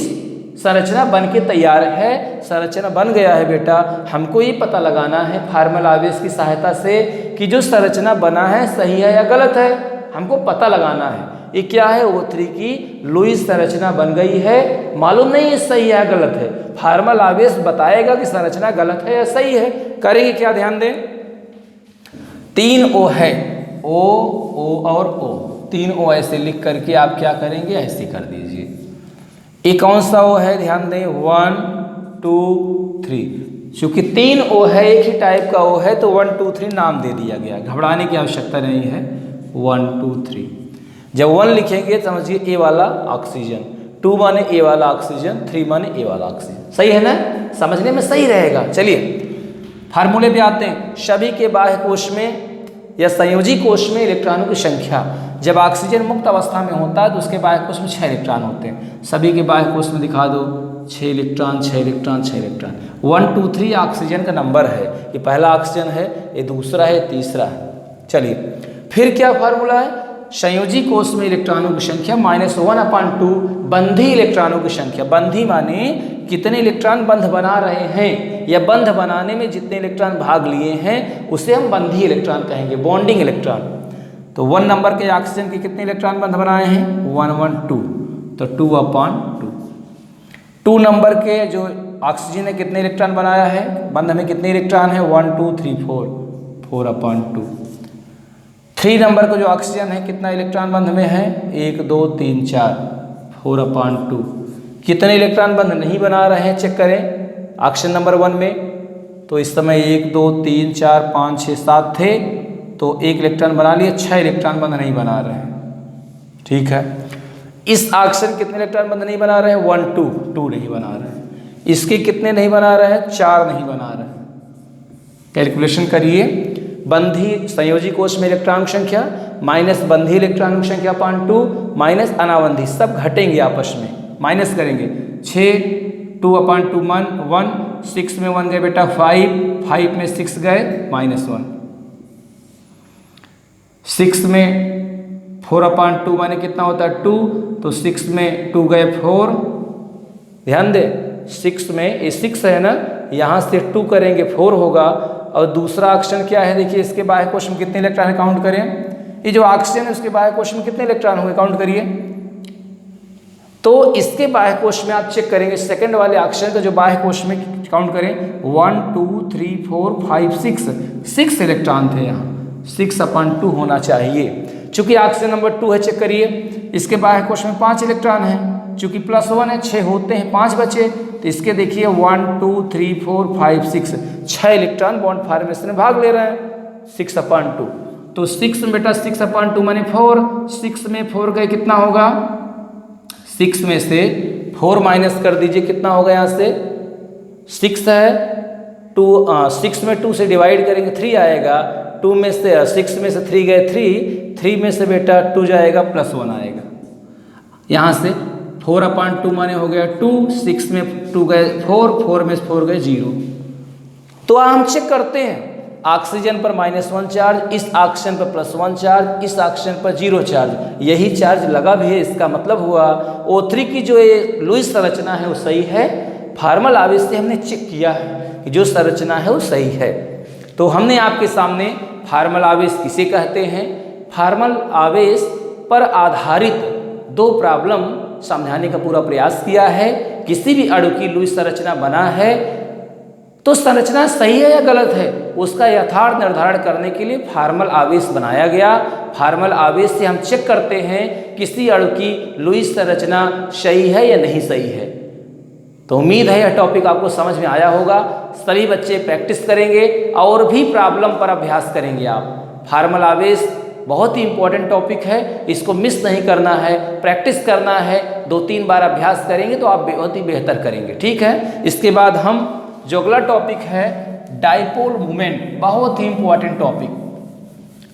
Speaker 1: संरचना बन के तैयार है, संरचना बन गया है बेटा। हमको ये पता लगाना है फॉर्मल आवेश की सहायता से कि जो संरचना बना है सही है या गलत है, हमको पता लगाना है। ये क्या है, O3 की लुईस संरचना बन गई है, मालूम नहीं है सही है या गलत है। फॉर्मल आवेश बताएगा कि संरचना गलत है या सही है। करेंगे क्या, ध्यान दें। 3 O है, O O और O, 3 O ऐसे लिख करके आप क्या करेंगे, ऐसे कर दीजिए। ये कौन सा O है, ध्यान दें, 1 2 3। चूंकि 3 O है, एक ही टाइप का O है, तो 1 2 3 नाम दे दिया गया। घबराने की आवश्यकता नहीं है। 1 2 3 जब 1 लिखेंगे समझिए ए वाला ऑक्सीजन, 2 माने ए वाला ऑक्सीजन, 3 माने ए वाला ऑक्सीजन। सही है ना, समझने में सही रहेगा। चलिए फार्मूले पे आते हैं। सभी के बाह्य कोश में या संयोजी कोश में इलेक्ट्रॉनों की संख्या, जब ऑक्सीजन मुक्त अवस्था में होता है तो उसके बाह्य कोश में 6 इलेक्ट्रॉन होते हैं। सभी के बाह्य कोश में दिखा दो 6 इलेक्ट्रॉन 6 इलेक्ट्रॉन 6 इलेक्ट्रॉन। 1 2 3 ऑक्सीजन का नंबर है, ये पहला ऑक्सीजन है, ये दूसरा है, तीसरा है। चलिए फिर क्या फार्मूला है, संयोजी कोश में इलेक्ट्रॉनों की संख्या -1/2 बंधी इलेक्ट्रॉनों की संख्या। बंधी माने कितने इलेक्ट्रॉन बंध बना रहे हैं या बंध बनाने में जितने इलेक्ट्रॉन भाग लिए हैं उसे हम बंधी इलेक्ट्रॉन कहेंगे, बॉन्डिंग इलेक्ट्रॉन। तो 1 नंबर के ऑक्सीजन के कितने इलेक्ट्रॉन बंध बनाए हैं, 1 1 2, तो 2/2। 2 नंबर के जो ऑक्सीजन ने कितने इलेक्ट्रॉन बनाया है, बंध में कितने इलेक्ट्रॉन है, 1 2 3 4, 4/2। 3 नंबर का जो ऑक्सीजन है कितना इलेक्ट्रॉन बंध में है, 1 2 3 4, 4/2। कितने इलेक्ट्रॉन बंध नहीं बना रहे हैं चेक करें ऑक्सीजन नंबर 1 में, तो इस समय 1 2 3 4 5 6 7 थे, तो 1 इलेक्ट्रॉन बना लिए, 6 इलेक्ट्रॉन बंध नहीं बना रहे हैं। ठीक है, इस ऑक्सीजन कितने इलेक्ट्रॉन बंध नहीं बना रहे हैं, 1 2 नहीं बना रहे हैं। इसके कितने नहीं बना रहे हैं, 4 नहीं बना रहे हैं। कैलकुलेशन करिए, बंधी संयोजी कोश में इलेक्ट्रॉन की संख्या माइनस बंधी इलेक्ट्रॉन की संख्या 2 माइनस अनाबंधी, सब घटेंगे आपस में, माइनस करेंगे। 6 2/2 1, 6 में 1 गए बेटा 5, 5 में 6 गए -1, 6 में 4/2 माने कितना होता है 2, तो 6 में 2 गए 4। ध्यान दे 6 में ये 6 है ना, यहाँ से 2 करेंगे 4 होगा। और दूसरा ऑक्सीजन क्या है, देखिए इसके बाह्य कोश में कितने इलेक्ट्रॉन है, काउंट करें। ये जो ऑक्सीजन है उसके बाह्य कोश में कितने इलेक्ट्रॉन हुए, काउंट करिए। तो इसके बाह्य कोश में आप चेक करेंगे, सेकंड वाले ऑक्सीजन का जो बाह्य कोश में काउंट करें, 1 2 3 4 5 6 इलेक्ट्रॉन थे, यहाँ 6/2 होना चाहिए। चूंकि ऑक्सीजन नंबर 2 है, चेक करिए इसके बाहर क्वेश्चन में 5 इलेक्ट्रॉन है, चूंकि +1 है 6 होते हैं, 5 बचे, तो इसके देखिए 1 2 3 4 5 6 6 इलेक्ट्रॉन बॉन्ड फॉर्मेशन में भाग ले रहे हैं 6/2। तो 6 में बेटा 6/2 माने 4, 6 में 4 गए कितना होगा, 6 में से 4 माइनस कर दीजिए, कितना होगा यहाँ से 6 है, 6 में 2 से डिवाइड करेंगे 3 आएगा, 2 में से 6 में से 3 गए 3 में से बेटा 2 जाएगा +1 आएगा। यहाँ से 4/2 माने हो गया 2, 6 में 2 गए 4 में से 4 गए 0। तो हम चेक करते हैं ऑक्सीजन पर -1 चार्ज, इस ऑक्सीजन पर +1 चार्ज, इस ऑक्सीजन पर 0 चार्ज, यही चार्ज लगा भी है, इसका मतलब हुआ O3 की जो ये लुईस संरचना है वो सही है। फार्मल आवेश से हमने चेक किया है कि जो संरचना है वो सही है। तो हमने आपके सामने फार्मल आवेश किसे कहते हैं, फार्मल आवेश पर आधारित 2 प्रॉब्लम समझाने का पूरा प्रयास किया है। किसी भी अणु की लुईस संरचना बना है तो संरचना सही है या गलत है, उसका यथार्थ निर्धारण करने के लिए फार्मल आवेश बनाया गया। फार्मल आवेश से हम चेक करते हैं किसी अणु की लुईस संरचना सही है या नहीं सही है। तो उम्मीद है यह टॉपिक आपको समझ में आया होगा। सभी बच्चे प्रैक्टिस करेंगे और भी प्रॉब्लम पर अभ्यास करेंगे आप। फार्मल आवेश बहुत ही इंपॉर्टेंट टॉपिक है, इसको मिस नहीं करना है, प्रैक्टिस करना है, 2-3 बार अभ्यास करेंगे तो आप बहुत ही बेहतर करेंगे, ठीक है। इसके बाद हम जो अगला टॉपिक है डाइपोल मोमेंट, बहुत ही इंपॉर्टेंट टॉपिक।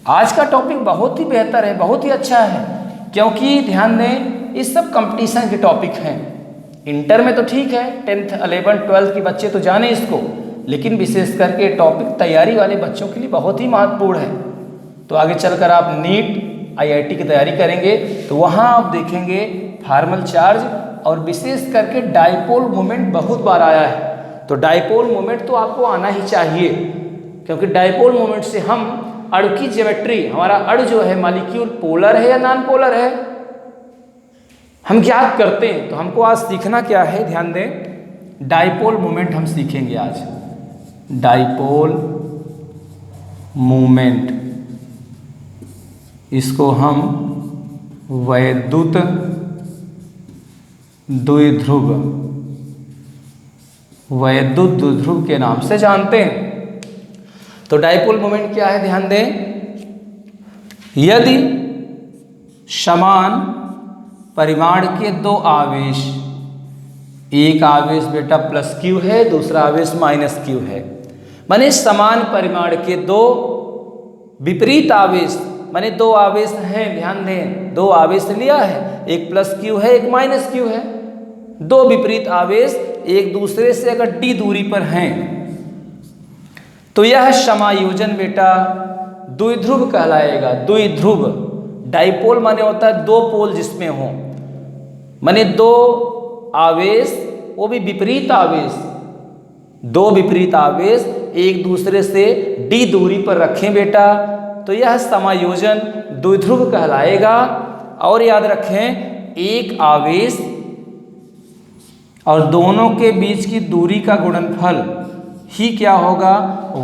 Speaker 1: आज का टॉपिक बहुत ही बेहतर है, बहुत ही अच्छा है, क्योंकि ध्यान दें इस सब कंपटीशन के टॉपिक हैं। इंटर में तो ठीक है, 10th 11th 12th के बच्चे तो जाने इसको, लेकिन विशेष करके टॉपिक तैयारी वाले बच्चों के लिए बहुत ही महत्वपूर्ण है। तो आगे चलकर आप नीट IIT की तैयारी करेंगे तो वहाँ आप देखेंगे फार्मल चार्ज और विशेष करके डाइपोल मोमेंट बहुत बार आया है। तो डाइपोल मोमेंट तो आपको आना ही चाहिए, क्योंकि डाइपोल मोमेंट से हम अणु की ज्योमेट्री, हमारा अणु जो है मॉलिक्यूल पोलर है या नॉन पोलर है, हम ज्ञात करते हैं। तो हमको आज सीखना क्या है, ध्यान दें, डाइपोल मोमेंट हम सीखेंगे आज। डाइपोल मोमेंट, इसको हम वैद्युत द्विध्रुव, वैद्युत द्विध्रुव के नाम से जानते हैं। तो डाइपोल मोमेंट क्या है, ध्यान दें, यदि समान परिमाण के 2 आवेश, एक आवेश बेटा +q है, दूसरा आवेश -q है, माने समान परिमाण के 2 विपरीत आवेश, माने 2 आवेश हैं, ध्यान दें 2 आवेश लिया है, एक +q है एक -q है, 2 विपरीत आवेश एक दूसरे से अगर d दूरी पर हैं तो यह समायोजन बेटा द्विध्रुव कहलाएगा। द्विध्रुव, डाइपोल माने होता है 2 पोल जिसमें हो, माने 2 आवेश, वो भी विपरीत आवेश, 2 विपरीत आवेश एक दूसरे से d दूरी पर रखें बेटा, तो यह समायोजन द्विध्रुव कहलाएगा। और याद रखें एक आवेश और दोनों के बीच की दूरी का गुणनफल ही क्या होगा,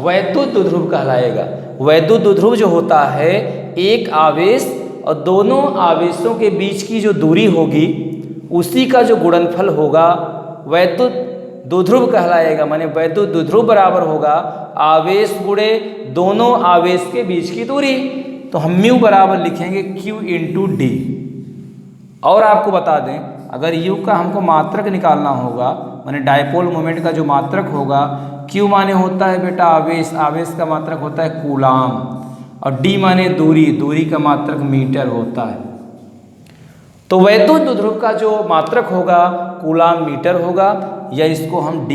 Speaker 1: वैद्युत द्विध्रुव कहलाएगा। वैद्युत द्विध्रुव जो होता है, एक आवेश और दोनों आवेशों के बीच की जो दूरी होगी उसी का जो गुणनफल होगा वैद्युत द्विध्रुव कहलाएगा। माने वैद्युत द्विध्रुव बराबर होगा आवेश गुणे दोनों आवेश के बीच की दूरी। तो हम म्यू बराबर लिखेंगे Q × D। और आपको बता दें, अगर U का हमको मात्रक निकालना होगा, माने डाइपोल मोमेंट का जो मात्रक होगा, Q माने होता है बेटा आवेश, आवेश का मात्रक होता है कूलाम, और D माने दूरी, दूरी का मात्रक मीटर होता है। तो वैद्युत द्विध्रुव का जो मात्रक होगा कूलाम मीटर होगा, या इसको हम D/,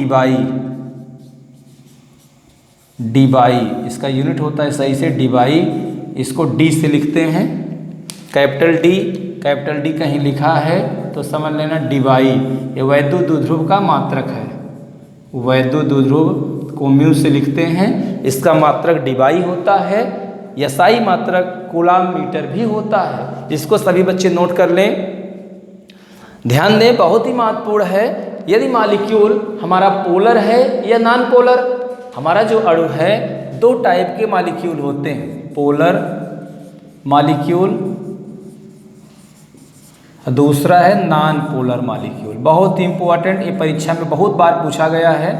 Speaker 1: इसका यूनिट होता है सही से D/, इसको D से लिखते हैं, कैपिटल D कहीं लिखा है तो समझ लेना D/, ये वैद्युत द्विध्रुव का मात्रक है। वैद्युत द्विध्रुव को म्यू से लिखते हैं, इसका मात्रक D/, होता है, SI मात्रक कूलाम मीटर भी होता है। इसको सभी बच्चे नोट कर लें, ध्यान दें, बहुत ही महत्वपूर्ण है। यदि मॉलिक्यूल हमारा पोलर है या नॉन पोलर, हमारा जो अणु है 2 टाइप के मॉलिक्यूल होते हैं, पोलर मॉलिक्यूल, दूसरा है नॉन पोलर मॉलिक्यूल। बहुत ही इंपॉर्टेंट, ये परीक्षा में बहुत बार पूछा गया है,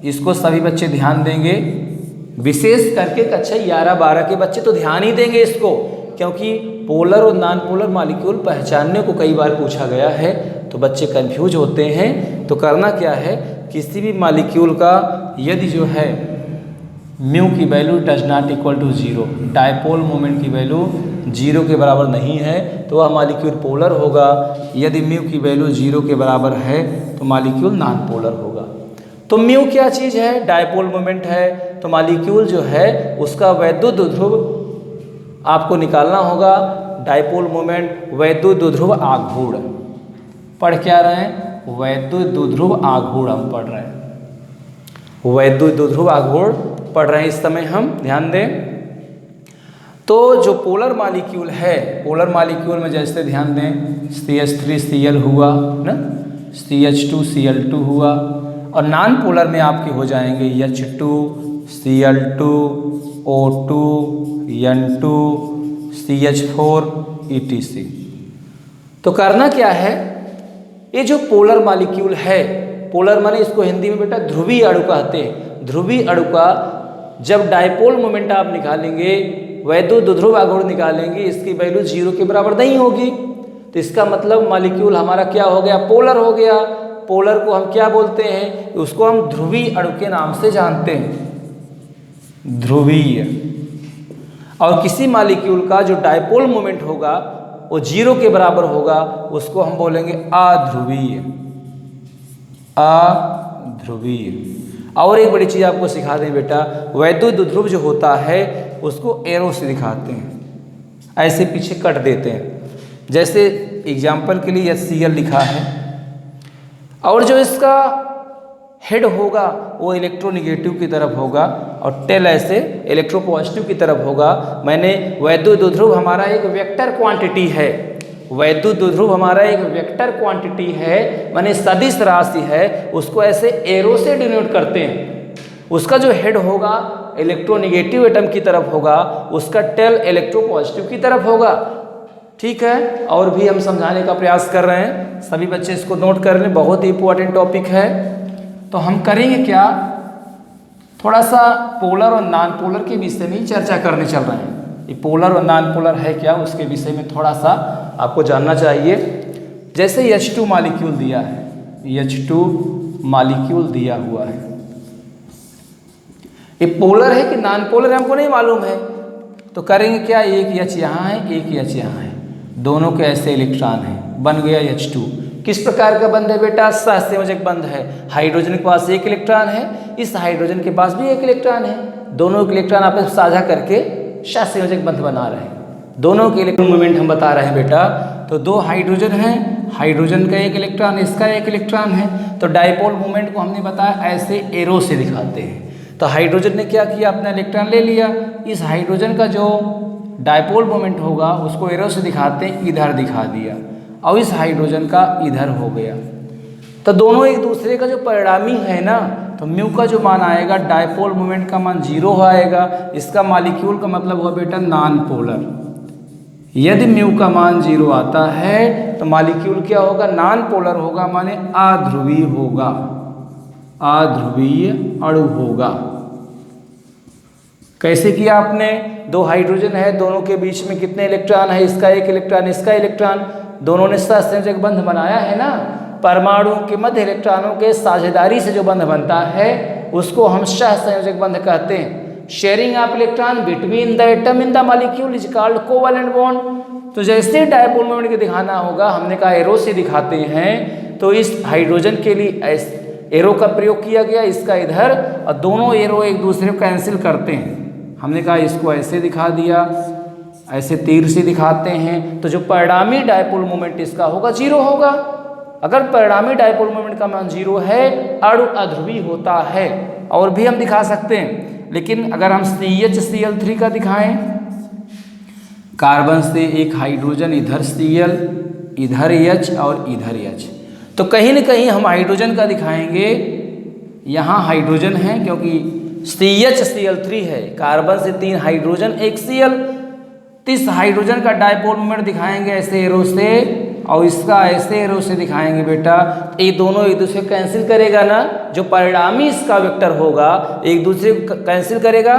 Speaker 1: इसको सभी बच्चे ध्यान देंगे, विशेष करके कक्षा 11-12 के बच्चे तो ध्यान ही देंगे इसको, क्योंकि पोलर और नॉन पोलर मॉलिक्यूल पहचानने को कई बार पूछा गया है, तो बच्चे कंफ्यूज होते हैं। तो करना क्या है, किसी भी मॉलिक्यूल का यदि जो है म्यू की value does not equal to 0, dipole moment की वैल्यू 0 के बराबर नहीं है तो वह मॉलिक्यूल पोलर होगा। यदि म्यू की वैल्यू 0 के बराबर है तो मॉलिक्यूल नॉन पोलर होगा। तो म्यू क्या चीज़ है, डायपोल मोमेंट है। तो मॉलिक्यूल जो है उसका वैद्युत ध्रुव आपको निकालना होगा, डायपोल मोमेंट वैद्युत ध्रुव आघूर्ण। पढ़ क्या रहे हैं, वैद्युत ध्रुव आघूर्ण हम पढ़ रहे हैं, वैद्युत ध्रुव आघूर्ण पढ़ रहे हैं इस समय हम, ध्यान दें। तो जो पोलर मॉलिक्यूल है, पोलर मॉलिक्यूल में जैसे ध्यान दें CH3Cl हुआ ना, CH2Cl2 हुआ, और नॉन पोलर में आपके हो जाएंगे H2Cl2 O2 N2 CH4 ETC। तो करना क्या है, ये जो पोलर मॉलिक्यूल है, पोलर माने इसको हिंदी में बेटा ध्रुवीय अणु कहते हैं। ध्रुवीय अणु का जब डायपोल मोमेंट आप निकालेंगे, वैद्युत ध्रुव आघूर्ण निकालेंगे, इसकी वैल्यू 0 के बराबर नहीं होगी, तो इसका मतलब मॉलिक्यूल हमारा क्या हो गया, पोलर हो गया। पोलर को हम क्या बोलते हैं, उसको हम ध्रुवीय अणु के नाम से जानते हैं, ध्रुवीय। और किसी मॉलिक्यूल का जो डायपोल मोमेंट होगा वो 0 के बराबर होगा, उसको हम बोलेंगे अध्रुवीय, अध्रुवीय। और एक बड़ी चीज़ आपको सिखा दें बेटा, वैद्युत ध्रुव जो होता है उसको एरो से दिखाते हैं, ऐसे पीछे कट देते हैं। जैसे एग्जाम्पल के लिए HCl लिखा है, और जो इसका हेड होगा वो इलेक्ट्रोनिगेटिव की तरफ होगा और टेल ऐसे इलेक्ट्रोपॉजिटिव की तरफ होगा। मैंने वैद्युत ध्रुव हमारा एक वेक्टर क्वांटिटी है, वैद्युत ध्रुव हमारा एक वेक्टर क्वांटिटी है, माने सदिश राशि है, उसको ऐसे एरो से डिनोट करते हैं। उसका जो हेड होगा इलेक्ट्रोनिगेटिव एटम की तरफ होगा, उसका टेल इलेक्ट्रोपॉजिटिव की तरफ होगा। ठीक है, और भी हम समझाने का प्रयास कर रहे हैं, सभी बच्चे इसको नोट कर लें, बहुत ही इंपॉर्टेंट टॉपिक है। तो हम करेंगे क्या, थोड़ा सा पोलर और नॉन पोलर के विषय में चर्चा करने चल रहे हैं। ये पोलर और नॉन पोलर है क्या, उसके विषय में थोड़ा सा आपको जानना चाहिए। जैसे H2 मॉलिक्यूल दिया है, H2 मॉलिक्यूल दिया हुआ है, ये पोलर है कि नॉन पोलर है हमको नहीं मालूम है, तो करेंगे क्या, एक H यहाँ है, एक H यहाँ है, दोनों के ऐसे इलेक्ट्रॉन हैं, बन गया H2। किस प्रकार का बंध है बेटा, सहसंयोजक बंध है। हाइड्रोजन के पास एक इलेक्ट्रॉन है, इस हाइड्रोजन के पास भी एक इलेक्ट्रॉन है, दोनों के इलेक्ट्रॉन आपस में साझा करके सहसंयोजक बंध बना रहे हैं। दोनों के इलेक्ट्रॉन मूवमेंट हम बता रहे हैं बेटा। तो दो हाइड्रोजन हैं, हाइड्रोजन का एक इलेक्ट्रॉन, इसका एक इलेक्ट्रॉन है, तो डायपोल मूवमेंट को हमने बताया ऐसे एरो से दिखाते हैं। तो हाइड्रोजन ने क्या किया, अपना इलेक्ट्रॉन ले लिया, इस हाइड्रोजन का जो डायपोल मोमेंट होगा उसको एरो से दिखाते हैं, इधर दिखा दिया, और इस हाइड्रोजन का इधर हो गया। तो दोनों एक दूसरे का जो परिणामी है ना, तो म्यू का जो मान आएगा, डायपोल मोमेंट का मान 0 आएगा। इसका मॉलिक्यूल का मतलब हुआ बेटा नॉन पोलर। यदि म्यू का मान 0 आता है तो मॉलिक्यूल क्या होगा, नॉन पोलर होगा, माने अध्रुवीय होगा, अध्रुवीय अणु होगा। कैसे किया आपने, दो हाइड्रोजन है, दोनों के बीच में कितने इलेक्ट्रॉन है, इसका एक इलेक्ट्रॉन, इसका इलेक्ट्रॉन, दोनों ने सहसंयोजक बंध बनाया है ना। परमाणु के मध्य इलेक्ट्रॉनों के साझेदारी से जो बंध बनता है उसको हम सहसंयोजक बंध कहते हैं। Sharing of electron between the atom in the molecule is called covalent bond. तो जैसे डायपोल मोमेंट के दिखाना होगा, हमने कहा एरो से दिखाते हैं, तो इस हाइड्रोजन के लिए एरो का प्रयोग किया गया, इसका इधर, और दोनों एरो एक दूसरे को कैंसिल करते हैं। हमने कहा इसको ऐसे दिखा दिया, ऐसे तीर से दिखाते हैं, तो जो परिणामी डायपोल मोमेंट इसका होगा 0 होगा। अगर परिणामी डायपोल मोमेंट का मान 0 है, अणु अध्रुवीय होता है। और भी हम दिखा सकते हैं, लेकिन अगर हम CHCl3 का दिखाएं, कार्बन से एक हाइड्रोजन, इधर Cl, इधर H और इधर H, तो कहीं न कहीं हम हाइड्रोजन का दिखाएंगे, यहाँ हाइड्रोजन है क्योंकि CHCl3 है, कार्बन से 3 हाइड्रोजन, एक Cl, तो इस हाइड्रोजन का डायपोल मोमेंट दिखाएंगे ऐसे एरो से और इसका ऐसे एरो से दिखाएंगे बेटा। ये दोनों एक दूसरे को कैंसिल करेगा ना, जो परिणामी इसका वेक्टर होगा एक दूसरे को कैंसिल करेगा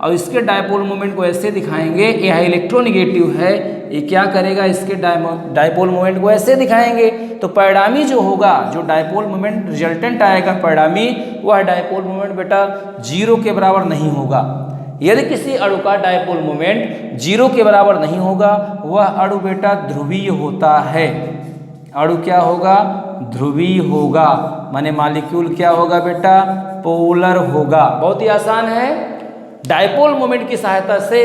Speaker 1: और इसके डायपोल मोमेंट को ऐसे दिखाएंगे। यह इलेक्ट्रोनिगेटिव है, ये क्या करेगा, इसके डायपोल मोमेंट को ऐसे दिखाएंगे। तो परिणामी जो होगा, जो डायपोल मोमेंट रिजल्टेंट आएगा परिणामी, वह डायपोल मोमेंट बेटा 0 के बराबर नहीं होगा। यदि किसी अणु का डायपोल मोमेंट 0 के बराबर नहीं होगा, वह अणु बेटा ध्रुवीय होता है। अणु क्या होगा, ध्रुवीय होगा, माने मॉलिक्यूल क्या होगा बेटा, पोलर होगा। बहुत ही आसान है। डायपोल मोमेंट की सहायता से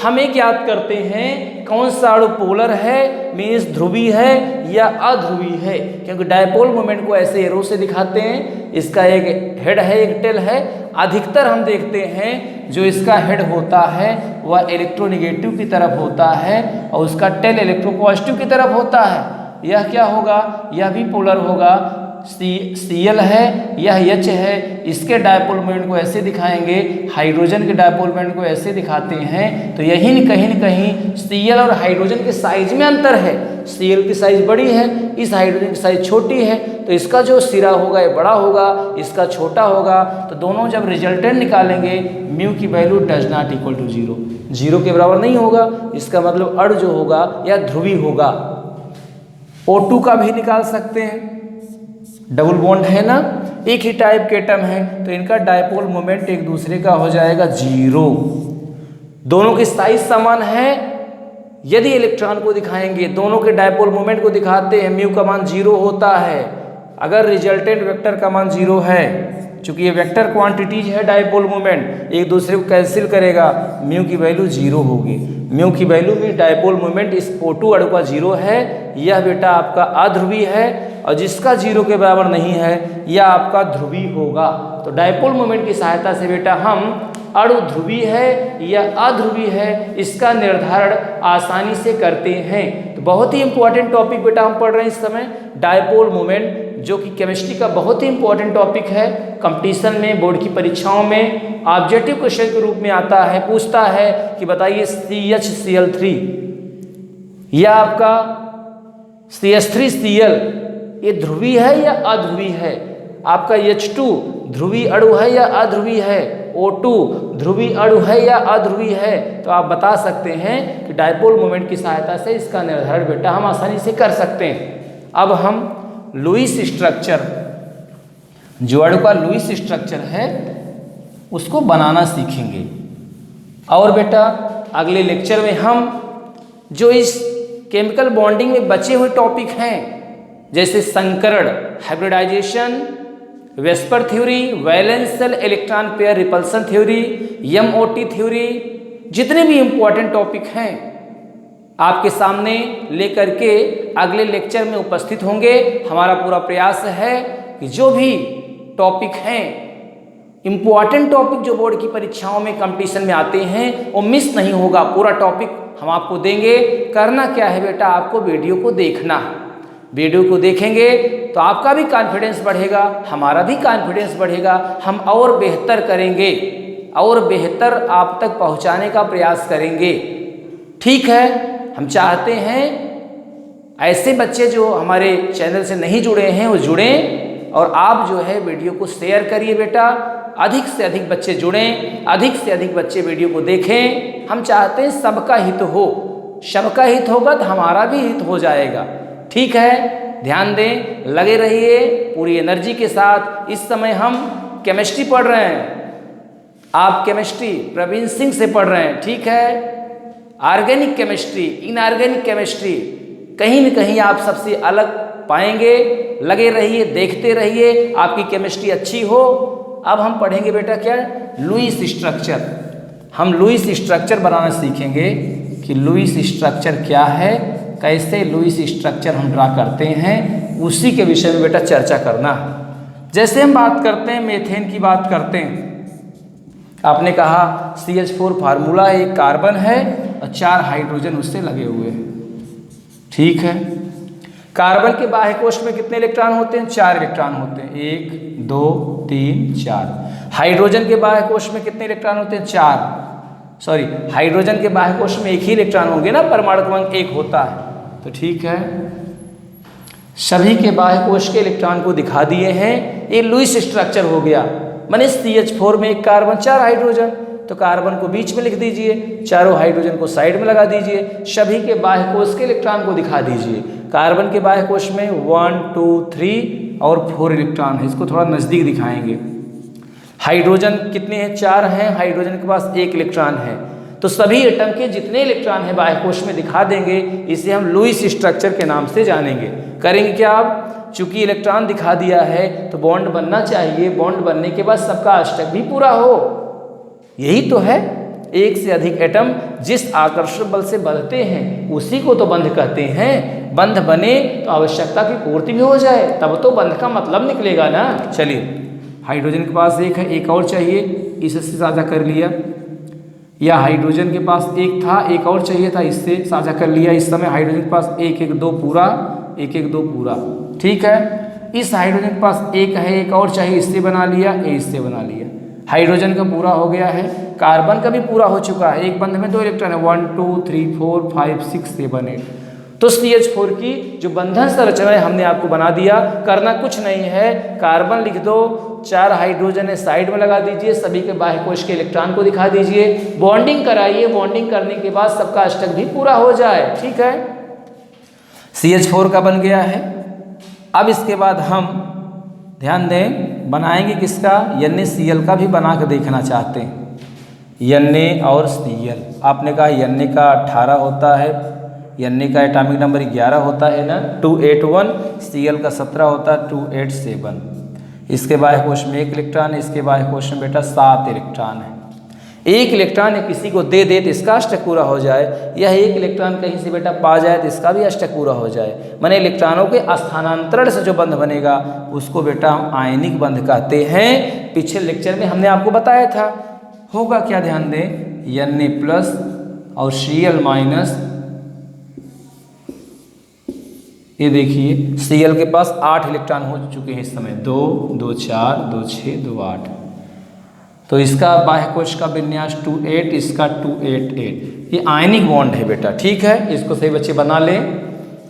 Speaker 1: हमें ज्ञात करते हैं कौन सा अणु पोलर है, मीन्स ध्रुवीय है या अध्रुवीय है, क्योंकि डायपोल मोमेंट को ऐसे एरो से दिखाते हैं। इसका एक हेड है, एक टेल है। अधिकतर हम देखते हैं जो इसका हेड होता है वह इलेक्ट्रोनिगेटिव की तरफ होता है और उसका टेल इलेक्ट्रोपॉजिटिव की तरफ होता है। यह क्या होगा, यह भी पोलर होगा। Cl है, यह H है। इसके डायपोल मोमेंट को ऐसे दिखाएंगे, हाइड्रोजन के डायपोल मोमेंट को ऐसे दिखाते हैं। तो यही न कहीं Cl और हाइड्रोजन के साइज में अंतर है। Cl की साइज बड़ी है, इस हाइड्रोजन की साइज छोटी है, तो इसका जो सिरा होगा ये बड़ा होगा, इसका छोटा होगा। तो दोनों जब रिजल्टेंट निकालेंगे म्यू की value does not equal to 0, 0 के बराबर नहीं होगा। इसका मतलब अणु जो होगा यह ध्रुवीय होगा। O2 का भी निकाल सकते हैं, डबल बॉन्ड है ना, एक ही टाइप के एटम है, तो इनका डायपोल मोमेंट एक दूसरे का हो जाएगा 0। दोनों की साइज समान है। यदि इलेक्ट्रॉन को दिखाएंगे, दोनों के डायपोल मोमेंट को दिखाते हैं, म्यू का मान 0 होता है। अगर रिजल्टेंट वेक्टर का मान 0 है, चूंकि ये वेक्टर क्वांटिटीज है, डायपोल मोमेंट एक दूसरे को कैंसिल करेगा, म्यू की वैल्यू 0 होगी। म्यू की वैल्यू में डायपोल मोमेंट इस O2 अणु का 0 है, यह बेटा आपका अध्रुवीय है, और जिसका 0 के बराबर नहीं है यह आपका ध्रुवीय होगा। तो डायपोल मोमेंट की सहायता से बेटा हम अणु ध्रुवीय है या अध्रुवीय है इसका निर्धारण आसानी से करते हैं। तो बहुत ही इंपॉर्टेंट टॉपिक बेटा हम पढ़ रहे हैं इस समय, डायपोल मोमेंट, जो कि केमिस्ट्री का बहुत ही इंपॉर्टेंट टॉपिक है। कंपटीशन में, बोर्ड की परीक्षाओं में ऑब्जेक्टिव क्वेश्चन के रूप में आता है, पूछता है कि बताइए CHCl3 या आपका CH3Cl ये ध्रुवीय है या अध्रुवीय है, आपका H2 ध्रुवीय अणु है या अध्रुवीय है, O2 ध्रुवीय अणु है या अध्रुवीय है। तो आप बता सकते हैं कि डायपोल मोमेंट की सहायता से इसका निर्धारण बेटा हम आसानी से कर सकते हैं। अब हम लुईस स्ट्रक्चर, जो अणु का लुईस स्ट्रक्चर है उसको बनाना सीखेंगे। और बेटा अगले लेक्चर में हम जो इस केमिकल बॉन्डिंग में बचे हुए टॉपिक हैं, जैसे संकरण, hybridisation, VSEPR theory, valence shell electron pair repulsion theory, MOT theory, जितने भी इंपॉर्टेंट टॉपिक हैं आपके सामने लेकर के अगले लेक्चर में उपस्थित होंगे। हमारा पूरा प्रयास है कि जो भी टॉपिक हैं, इंपॉर्टेंट टॉपिक जो बोर्ड की परीक्षाओं में कंपटीशन में आते हैं, वो मिस नहीं होगा। पूरा टॉपिक हम आपको देंगे। करना क्या है बेटा, आपको वीडियो को देखना है। वीडियो को देखेंगे तो आपका भी कॉन्फिडेंस बढ़ेगा, हमारा भी कॉन्फिडेंस बढ़ेगा, हम और बेहतर करेंगे और बेहतर आप तक पहुंचाने का प्रयास करेंगे। ठीक है, हम चाहते हैं ऐसे बच्चे जो हमारे चैनल से नहीं जुड़े हैं वो जुड़ें, और आप जो है वीडियो को शेयर करिए बेटा, अधिक से अधिक बच्चे जुड़ें, अधिक से अधिक बच्चे वीडियो को देखें। हम चाहते हैं सबका हित हो, सबका हित होगा तो हमारा भी हित हो जाएगा। ठीक है, ध्यान दें, लगे रहिए पूरी एनर्जी के साथ। इस समय हम केमिस्ट्री पढ़ रहे हैं, आप केमिस्ट्री प्रवीण सिंह से पढ़ रहे हैं। ठीक है, ऑर्गेनिक केमिस्ट्री, इनऑर्गेनिक केमिस्ट्री, कहीं न कहीं आप सबसे अलग पाएंगे। लगे रहिए, देखते रहिए, आपकी केमिस्ट्री अच्छी हो। अब हम पढ़ेंगे बेटा क्या, लुईस स्ट्रक्चर। हम लुईस स्ट्रक्चर बनाना सीखेंगे कि लुईस स्ट्रक्चर क्या है, कैसे लुईस स्ट्रक्चर हम ड्रा करते हैं, उसी के विषय में बेटा चर्चा करना। जैसे हम बात करते हैं मीथेन की बात करते हैं, आपने कहा CH4 फार्मूला, एक कार्बन है और 4 हाइड्रोजन उससे लगे हुए हैं। ठीक है, कार्बन के बाह्य कोष्ठ में कितने इलेक्ट्रॉन होते हैं, 4 इलेक्ट्रॉन होते हैं, 1 2 3 4। हाइड्रोजन के बाह्य कोष्ठ में कितने इलेक्ट्रॉन होते हैं, 4। सॉरी हाइड्रोजन के बाह्य कोश में एक ही इलेक्ट्रॉन होंगे ना, परमाणु क्रमांक 1 होता है। तो ठीक है, सभी के बाह्य कोश के इलेक्ट्रॉन को दिखा दिए हैं। ये लुईस स्ट्रक्चर हो गया, माने CH4 में एक कार्बन 4 हाइड्रोजन, तो कार्बन को बीच में लिख दीजिए, चारों हाइड्रोजन को साइड में लगा दीजिए, सभी के बाह्य कोश के इलेक्ट्रॉन को दिखा दीजिए। कार्बन के बाह्य कोश में 1 2 3 और 4 इलेक्ट्रॉन है, इसको थोड़ा नज़दीक दिखाएंगे। हाइड्रोजन कितने हैं? 4 हैं, हाइड्रोजन के पास 1 इलेक्ट्रॉन है, तो सभी एटम के जितने इलेक्ट्रॉन हैं बाह्य कोश में दिखा देंगे। इसे हम लुईस स्ट्रक्चर के नाम से जानेंगे। करेंगे क्या आप? चूंकि इलेक्ट्रॉन दिखा दिया है तो बॉन्ड बनना चाहिए, बॉन्ड बनने के बाद सबका अष्टक भी पूरा हो, यही तो है। एक से अधिक एटम जिस आकर्षण बल से बंधते हैं उसी को तो बंध कहते हैं। बंध बने तो आवश्यकता की पूर्ति भी हो जाए, तब तो बंध का मतलब निकलेगा ना। चलिए, हाइड्रोजन के पास 1 है, एक और चाहिए, इससे साझा कर लिया। या हाइड्रोजन के पास 1 था, एक और चाहिए था, इससे साझा कर लिया। इस समय हाइड्रोजन के पास 1 1 2 पूरा, 1 1 2 पूरा, ठीक है। इस हाइड्रोजन के पास 1 है, एक और चाहिए, इससे बना लिया, इससे बना लिया। हाइड्रोजन का पूरा हो गया है। कार्बन का भी पूरा हो चुका है, एक बंध में 2 इलेक्ट्रॉन है, 1 2 3 4 5 6 7 8। तो CH4 की जो बंधन संरचना है हमने आपको बना दिया। करना कुछ नहीं है, कार्बन लिख दो, 4 हाइड्रोजन है साइड में लगा दीजिए, सभी के बाह्य कोश के इलेक्ट्रॉन को दिखा दीजिए, बॉन्डिंग कराइए। बॉन्डिंग करने के बाद सबका अष्टक भी पूरा हो जाए, ठीक है। CH4 का बन गया है। अब इसके बाद हम ध्यान दें, बनाएंगे किसका? NaCl का भी बना कर देखना चाहते हैं। Na और Cl, आपने कहा Na का 18 होता है, Na का एटॉमिक नंबर 11 होता है ना, 281, Cl का 17 होता है, 287। इसके बाह्य कोश में 1 इलेक्ट्रॉन है, इसके बाह्य कोश में बेटा 7 इलेक्ट्रॉन है। 1 इलेक्ट्रॉन किसी को दे दे तो इसका अष्टक पूरा हो जाए, यह 1 इलेक्ट्रॉन कहीं से बेटा पा जाए तो इसका भी अष्टक पूरा हो जाए। माने इलेक्ट्रॉनों के स्थानांतरण से जो बंध बनेगा उसको बेटा हम आयनिक बंध कहते हैं। पिछले लेक्चर में हमने आपको बताया था। होगा क्या? ध्यान दें, Na प्लस और Cl माइनस, ये देखिए Cl के पास 8 इलेक्ट्रॉन हो चुके हैं इस समय, 2 2 4 2 6 2 8। तो इसका बाह्य कोश का विन्यास 2 8, इसका 2 8 8। ये आयनिक बॉन्ड है बेटा, ठीक है। इसको सही बच्चे बना लें।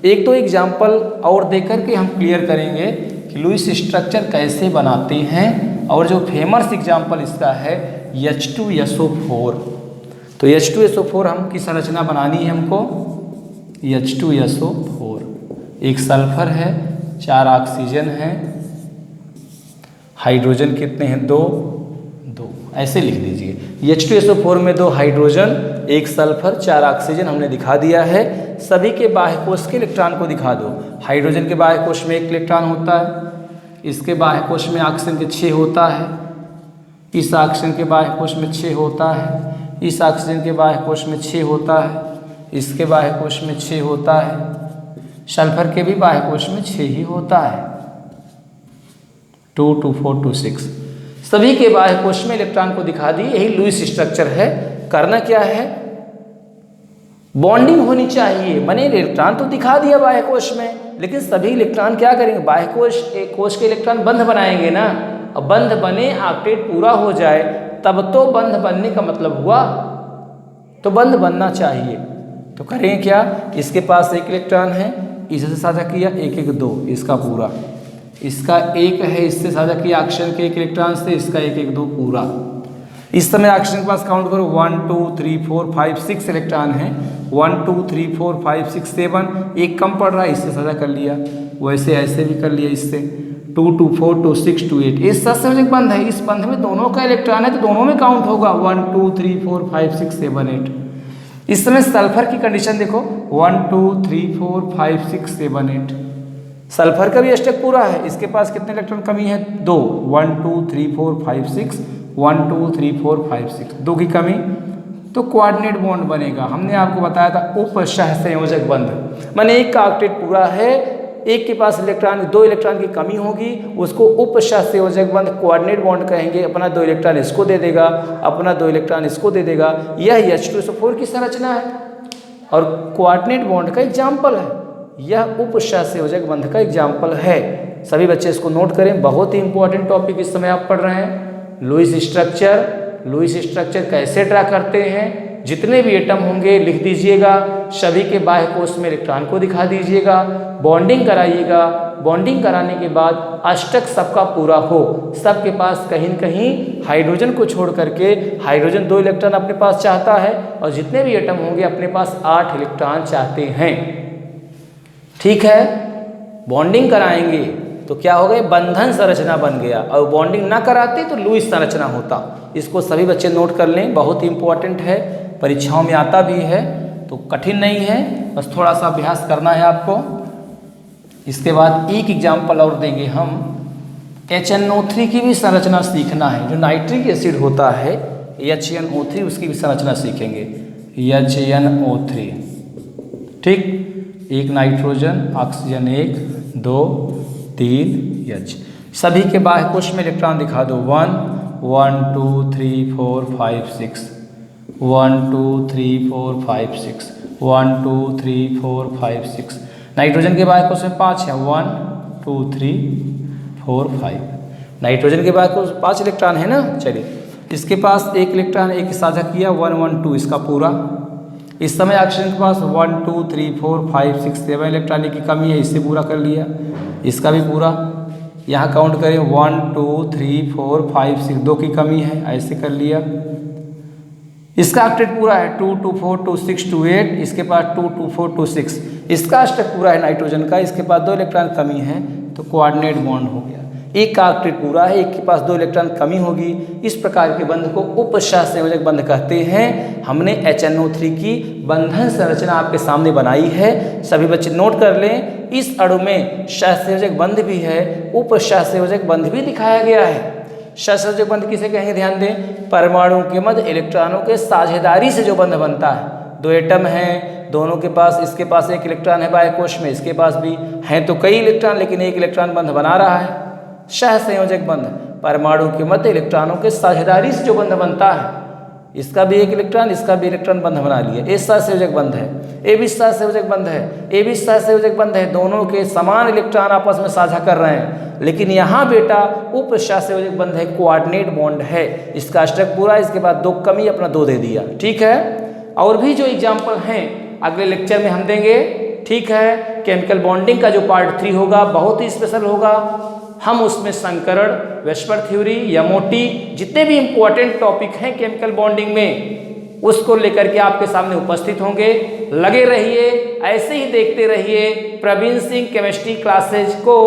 Speaker 1: एक तो एग्जाम्पल और देकर के हम क्लियर करेंगे कि लुईस स्ट्रक्चर कैसे बनाते हैं। और जो फेमस एग्जाम्पल इसका है H2SO4। तो H2SO4 हम की संरचना बनानी है हमको। H2SO4 एक सल्फर है, 4 ऑक्सीजन है, हाइड्रोजन कितने हैं? 2 2, ऐसे लिख दीजिए। H2SO4 में 2 हाइड्रोजन, 1 सल्फर, 4 ऑक्सीजन हमने दिखा दिया है। सभी के बाह्य कोश के इलेक्ट्रॉन को दिखा दो। हाइड्रोजन के बाह्य कोश में 1 इलेक्ट्रॉन होता है, इसके बाह्य कोश में ऑक्सीजन के 6 होता है, इस ऑक्सीजन के बाह्य कोश में 6 होता है, इस ऑक्सीजन के बाह्य कोश में 6 होता है, इसके बाह्य कोश में 6 होता है, सल्फर के भी बाह्य कोश में 6 ही होता है, 2 2 4 2 6। सभी के बाह्य कोश में इलेक्ट्रॉन को दिखा दी। यही लुईस स्ट्रक्चर है। करना क्या है? बॉन्डिंग होनी चाहिए। माने इलेक्ट्रॉन तो दिखा दिया बाह्य कोश में, लेकिन सभी इलेक्ट्रॉन क्या करेंगे? बाह्य कोश के इलेक्ट्रॉन बंध बनाएंगे ना। अब बंध बने, ऑक्टेट पूरा हो जाए, तब तो बंध बनने का मतलब हुआ, तो बंध बनना चाहिए। तो करें क्या? इसके पास 1 इलेक्ट्रॉन है, इससे साझा किया, 1 1 2, इसका पूरा। इसका 1 है, इससे साझा किया ऑक्सीजन के 1 इलेक्ट्रॉन से, इसका 1 1 2 पूरा। इस समय ऑक्सीजन के पास काउंट करो, 1 2 3 4 5 6 इलेक्ट्रॉन है, 1 2 3 4 5 6 7। एक कम पड़ रहा है, इससे साझा कर लिया, वैसे ऐसे भी कर लिया, इससे 2 2 4 2 6 2 8। इस संयोजक बंध है, इस बंध में दोनों का इलेक्ट्रॉन है तो दोनों में काउंट होगा, 1 2 3 4 5 6 7 8। इस समय सल्फर की कंडीशन देखो, 1 2 3 4 5 6 7 8। सल्फर का भी अष्टक पूरा है, इसके पास कितने इलेक्ट्रॉन कमी है? 2, 1 2 3 4 5 6, 1 2 3 4 5 6, 2 की कमी, तो कोऑर्डिनेट बॉन्ड बनेगा। हमने आपको बताया था उपसह संयोजक बंध, माने एक का ऑक्टेट पूरा है, एक के पास इलेक्ट्रॉन 2 इलेक्ट्रॉन की कमी होगी, उसको उपसह संयोजक बंध कोऑर्डिनेट बॉन्ड कहेंगे। अपना 2 इलेक्ट्रॉन इसको दे देगा, अपना 2 इलेक्ट्रॉन इसको दे देगा। यह H2SO4 की संरचना है और कोऑर्डिनेट बॉन्ड का एग्जाम्पल है। यह उपसह संयोजक बंध का एग्जाम्पल है। सभी बच्चे इसको नोट करें, बहुत ही इंपॉर्टेंट टॉपिक इस समय आप पढ़ रहे हैं। लुईस स्ट्रक्चर, लुईस स्ट्रक्चर कैसे ड्रा करते हैं, जितने भी एटम होंगे लिख दीजिएगा, सभी के बाह्य कोश में इलेक्ट्रॉन को दिखा दीजिएगा, बॉन्डिंग कराइएगा। बॉन्डिंग कराने के बाद अष्टक सबका पूरा हो, सबके पास कहीं न कहीं हाइड्रोजन को छोड़ करके, हाइड्रोजन 2 इलेक्ट्रॉन अपने पास चाहता है और जितने भी एटम होंगे अपने पास 8 इलेक्ट्रॉन चाहते हैं। ठीक है, बॉन्डिंग कराएंगे तो क्या हो गए, बंधन संरचना बन गया, और बॉन्डिंग ना कराते तो लुईस संरचना होता। इसको सभी बच्चे नोट कर लें, बहुत ही इंपॉर्टेंट है, परीक्षाओं में आता भी है, तो कठिन नहीं है, बस थोड़ा सा अभ्यास करना है आपको। इसके बाद एक एग्जाम्पल और देंगे हम, HNO3 की भी संरचना सीखना है। जो नाइट्रिक एसिड होता है HNO3, उसकी भी संरचना सीखेंगे, HNO3। ठीक, एक नाइट्रोजन, ऑक्सीजन 1 2 3 H। सभी के बाह्य कोश में इलेक्ट्रॉन दिखा दो, 1 1 2 3 4 5 6 1 2 3 4 5 6 1 2 3 4 5 6। नाइट्रोजन के बाह्य कोश में 5 है, 1 2 3 4 5। नाइट्रोजन के बाह्य कोश 5 इलेक्ट्रॉन है ना। चलिए, इसके पास एक इलेक्ट्रॉन एक साझा किया, 1 1 2, इसका पूरा। इस समय ऑक्सीजन के पास 1 2 3 4 5 6 7 इलेक्ट्रॉन की कमी है, इससे पूरा कर लिया, इसका भी पूरा। यहाँ काउंट करें 1 2 3 4 5 6, 2 की कमी है, ऐसे कर लिया। इसका ऑक्टेट पूरा है, 2 2 4 2 6 2 8, इसके पास 2 2 4 2 6। इसका अष्टक पूरा है नाइट्रोजन का, इसके पास 2 इलेक्ट्रॉन कमी है, तो कोऑर्डिनेट बॉन्ड हो गया। एक का ऑक्टेट पूरा है, एक के पास 2 इलेक्ट्रॉन कमी होगी। इस प्रकार के बंध को उपसहसंयोजक बंध कहते हैं। हमने HNO3 की बंधन संरचना आपके सामने बनाई है, सभी बच्चे नोट कर लें। इस अणु में सहसंयोजक बंध भी है, उपसहसंयोजक बंध भी दिखाया गया है। सहसंयोजक बंध किसे कहेंगे, ध्यान दें, परमाणु के मध्य इलेक्ट्रॉनों के साझेदारी से जो बंध बनता है। 2 एटम हैं, दोनों के पास, इसके पास 1 इलेक्ट्रॉन है बाह्य कोश में, इसके पास भी हैं तो कई इलेक्ट्रॉन, लेकिन 1 इलेक्ट्रॉन बंध बना रहा है। सहसंयोजक बंध परमाणु के मध्य इलेक्ट्रॉनों के साझेदारी से जो बंध बनता है, इसका भी 1 इलेक्ट्रॉन, इसका भी इलेक्ट्रॉन बंध बना लिया, ये सहसंयोजक बंध है। ये भी सहसंयोजक बंध है, ये भी सहसंयोजक बंध है, दोनों के समान इलेक्ट्रॉन आपस में साझा कर रहे हैं। लेकिन यहाँ बेटा उपसहसंयोजक बंध है, कोऑर्डिनेट बॉन्ड है, इसका अष्टक पूरा, इसके बाद 2 कमी, अपना 2 दे दिया। ठीक है, और भी जो एग्जाम्पल हैं अगले लेक्चर में हम देंगे। ठीक है, केमिकल बॉन्डिंग का जो पार्ट 3 होगा बहुत ही स्पेशल होगा। हम उसमें संकरण, वेस्पर थ्योरी, यमोटी, जितने भी इंपॉर्टेंट टॉपिक हैं केमिकल बॉन्डिंग में, उसको लेकर के आपके सामने उपस्थित होंगे। लगे रहिए, ऐसे ही देखते रहिए प्रवीण सिंह केमिस्ट्री क्लासेज को।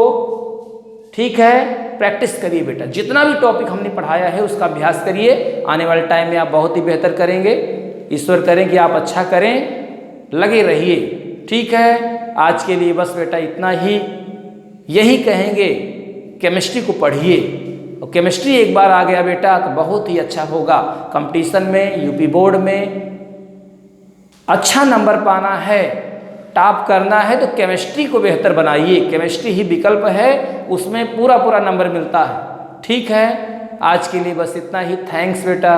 Speaker 1: ठीक है, प्रैक्टिस करिए बेटा, जितना भी टॉपिक हमने पढ़ाया है उसका अभ्यास करिए, आने वाले टाइम में आप बहुत ही बेहतर करेंगे। ईश्वर करें कि आप अच्छा करें, लगे रहिए। ठीक है, आज के लिए बस बेटा इतना ही, यही कहेंगे, केमिस्ट्री को पढ़िए, और केमिस्ट्री एक बार आ गया बेटा तो बहुत ही अच्छा होगा। कंपटीशन में, यूपी बोर्ड में अच्छा नंबर पाना है, टॉप करना है, तो केमिस्ट्री को बेहतर बनाइए। केमिस्ट्री ही विकल्प है, उसमें पूरा नंबर मिलता है। ठीक है, आज के लिए बस इतना ही। थैंक्स बेटा।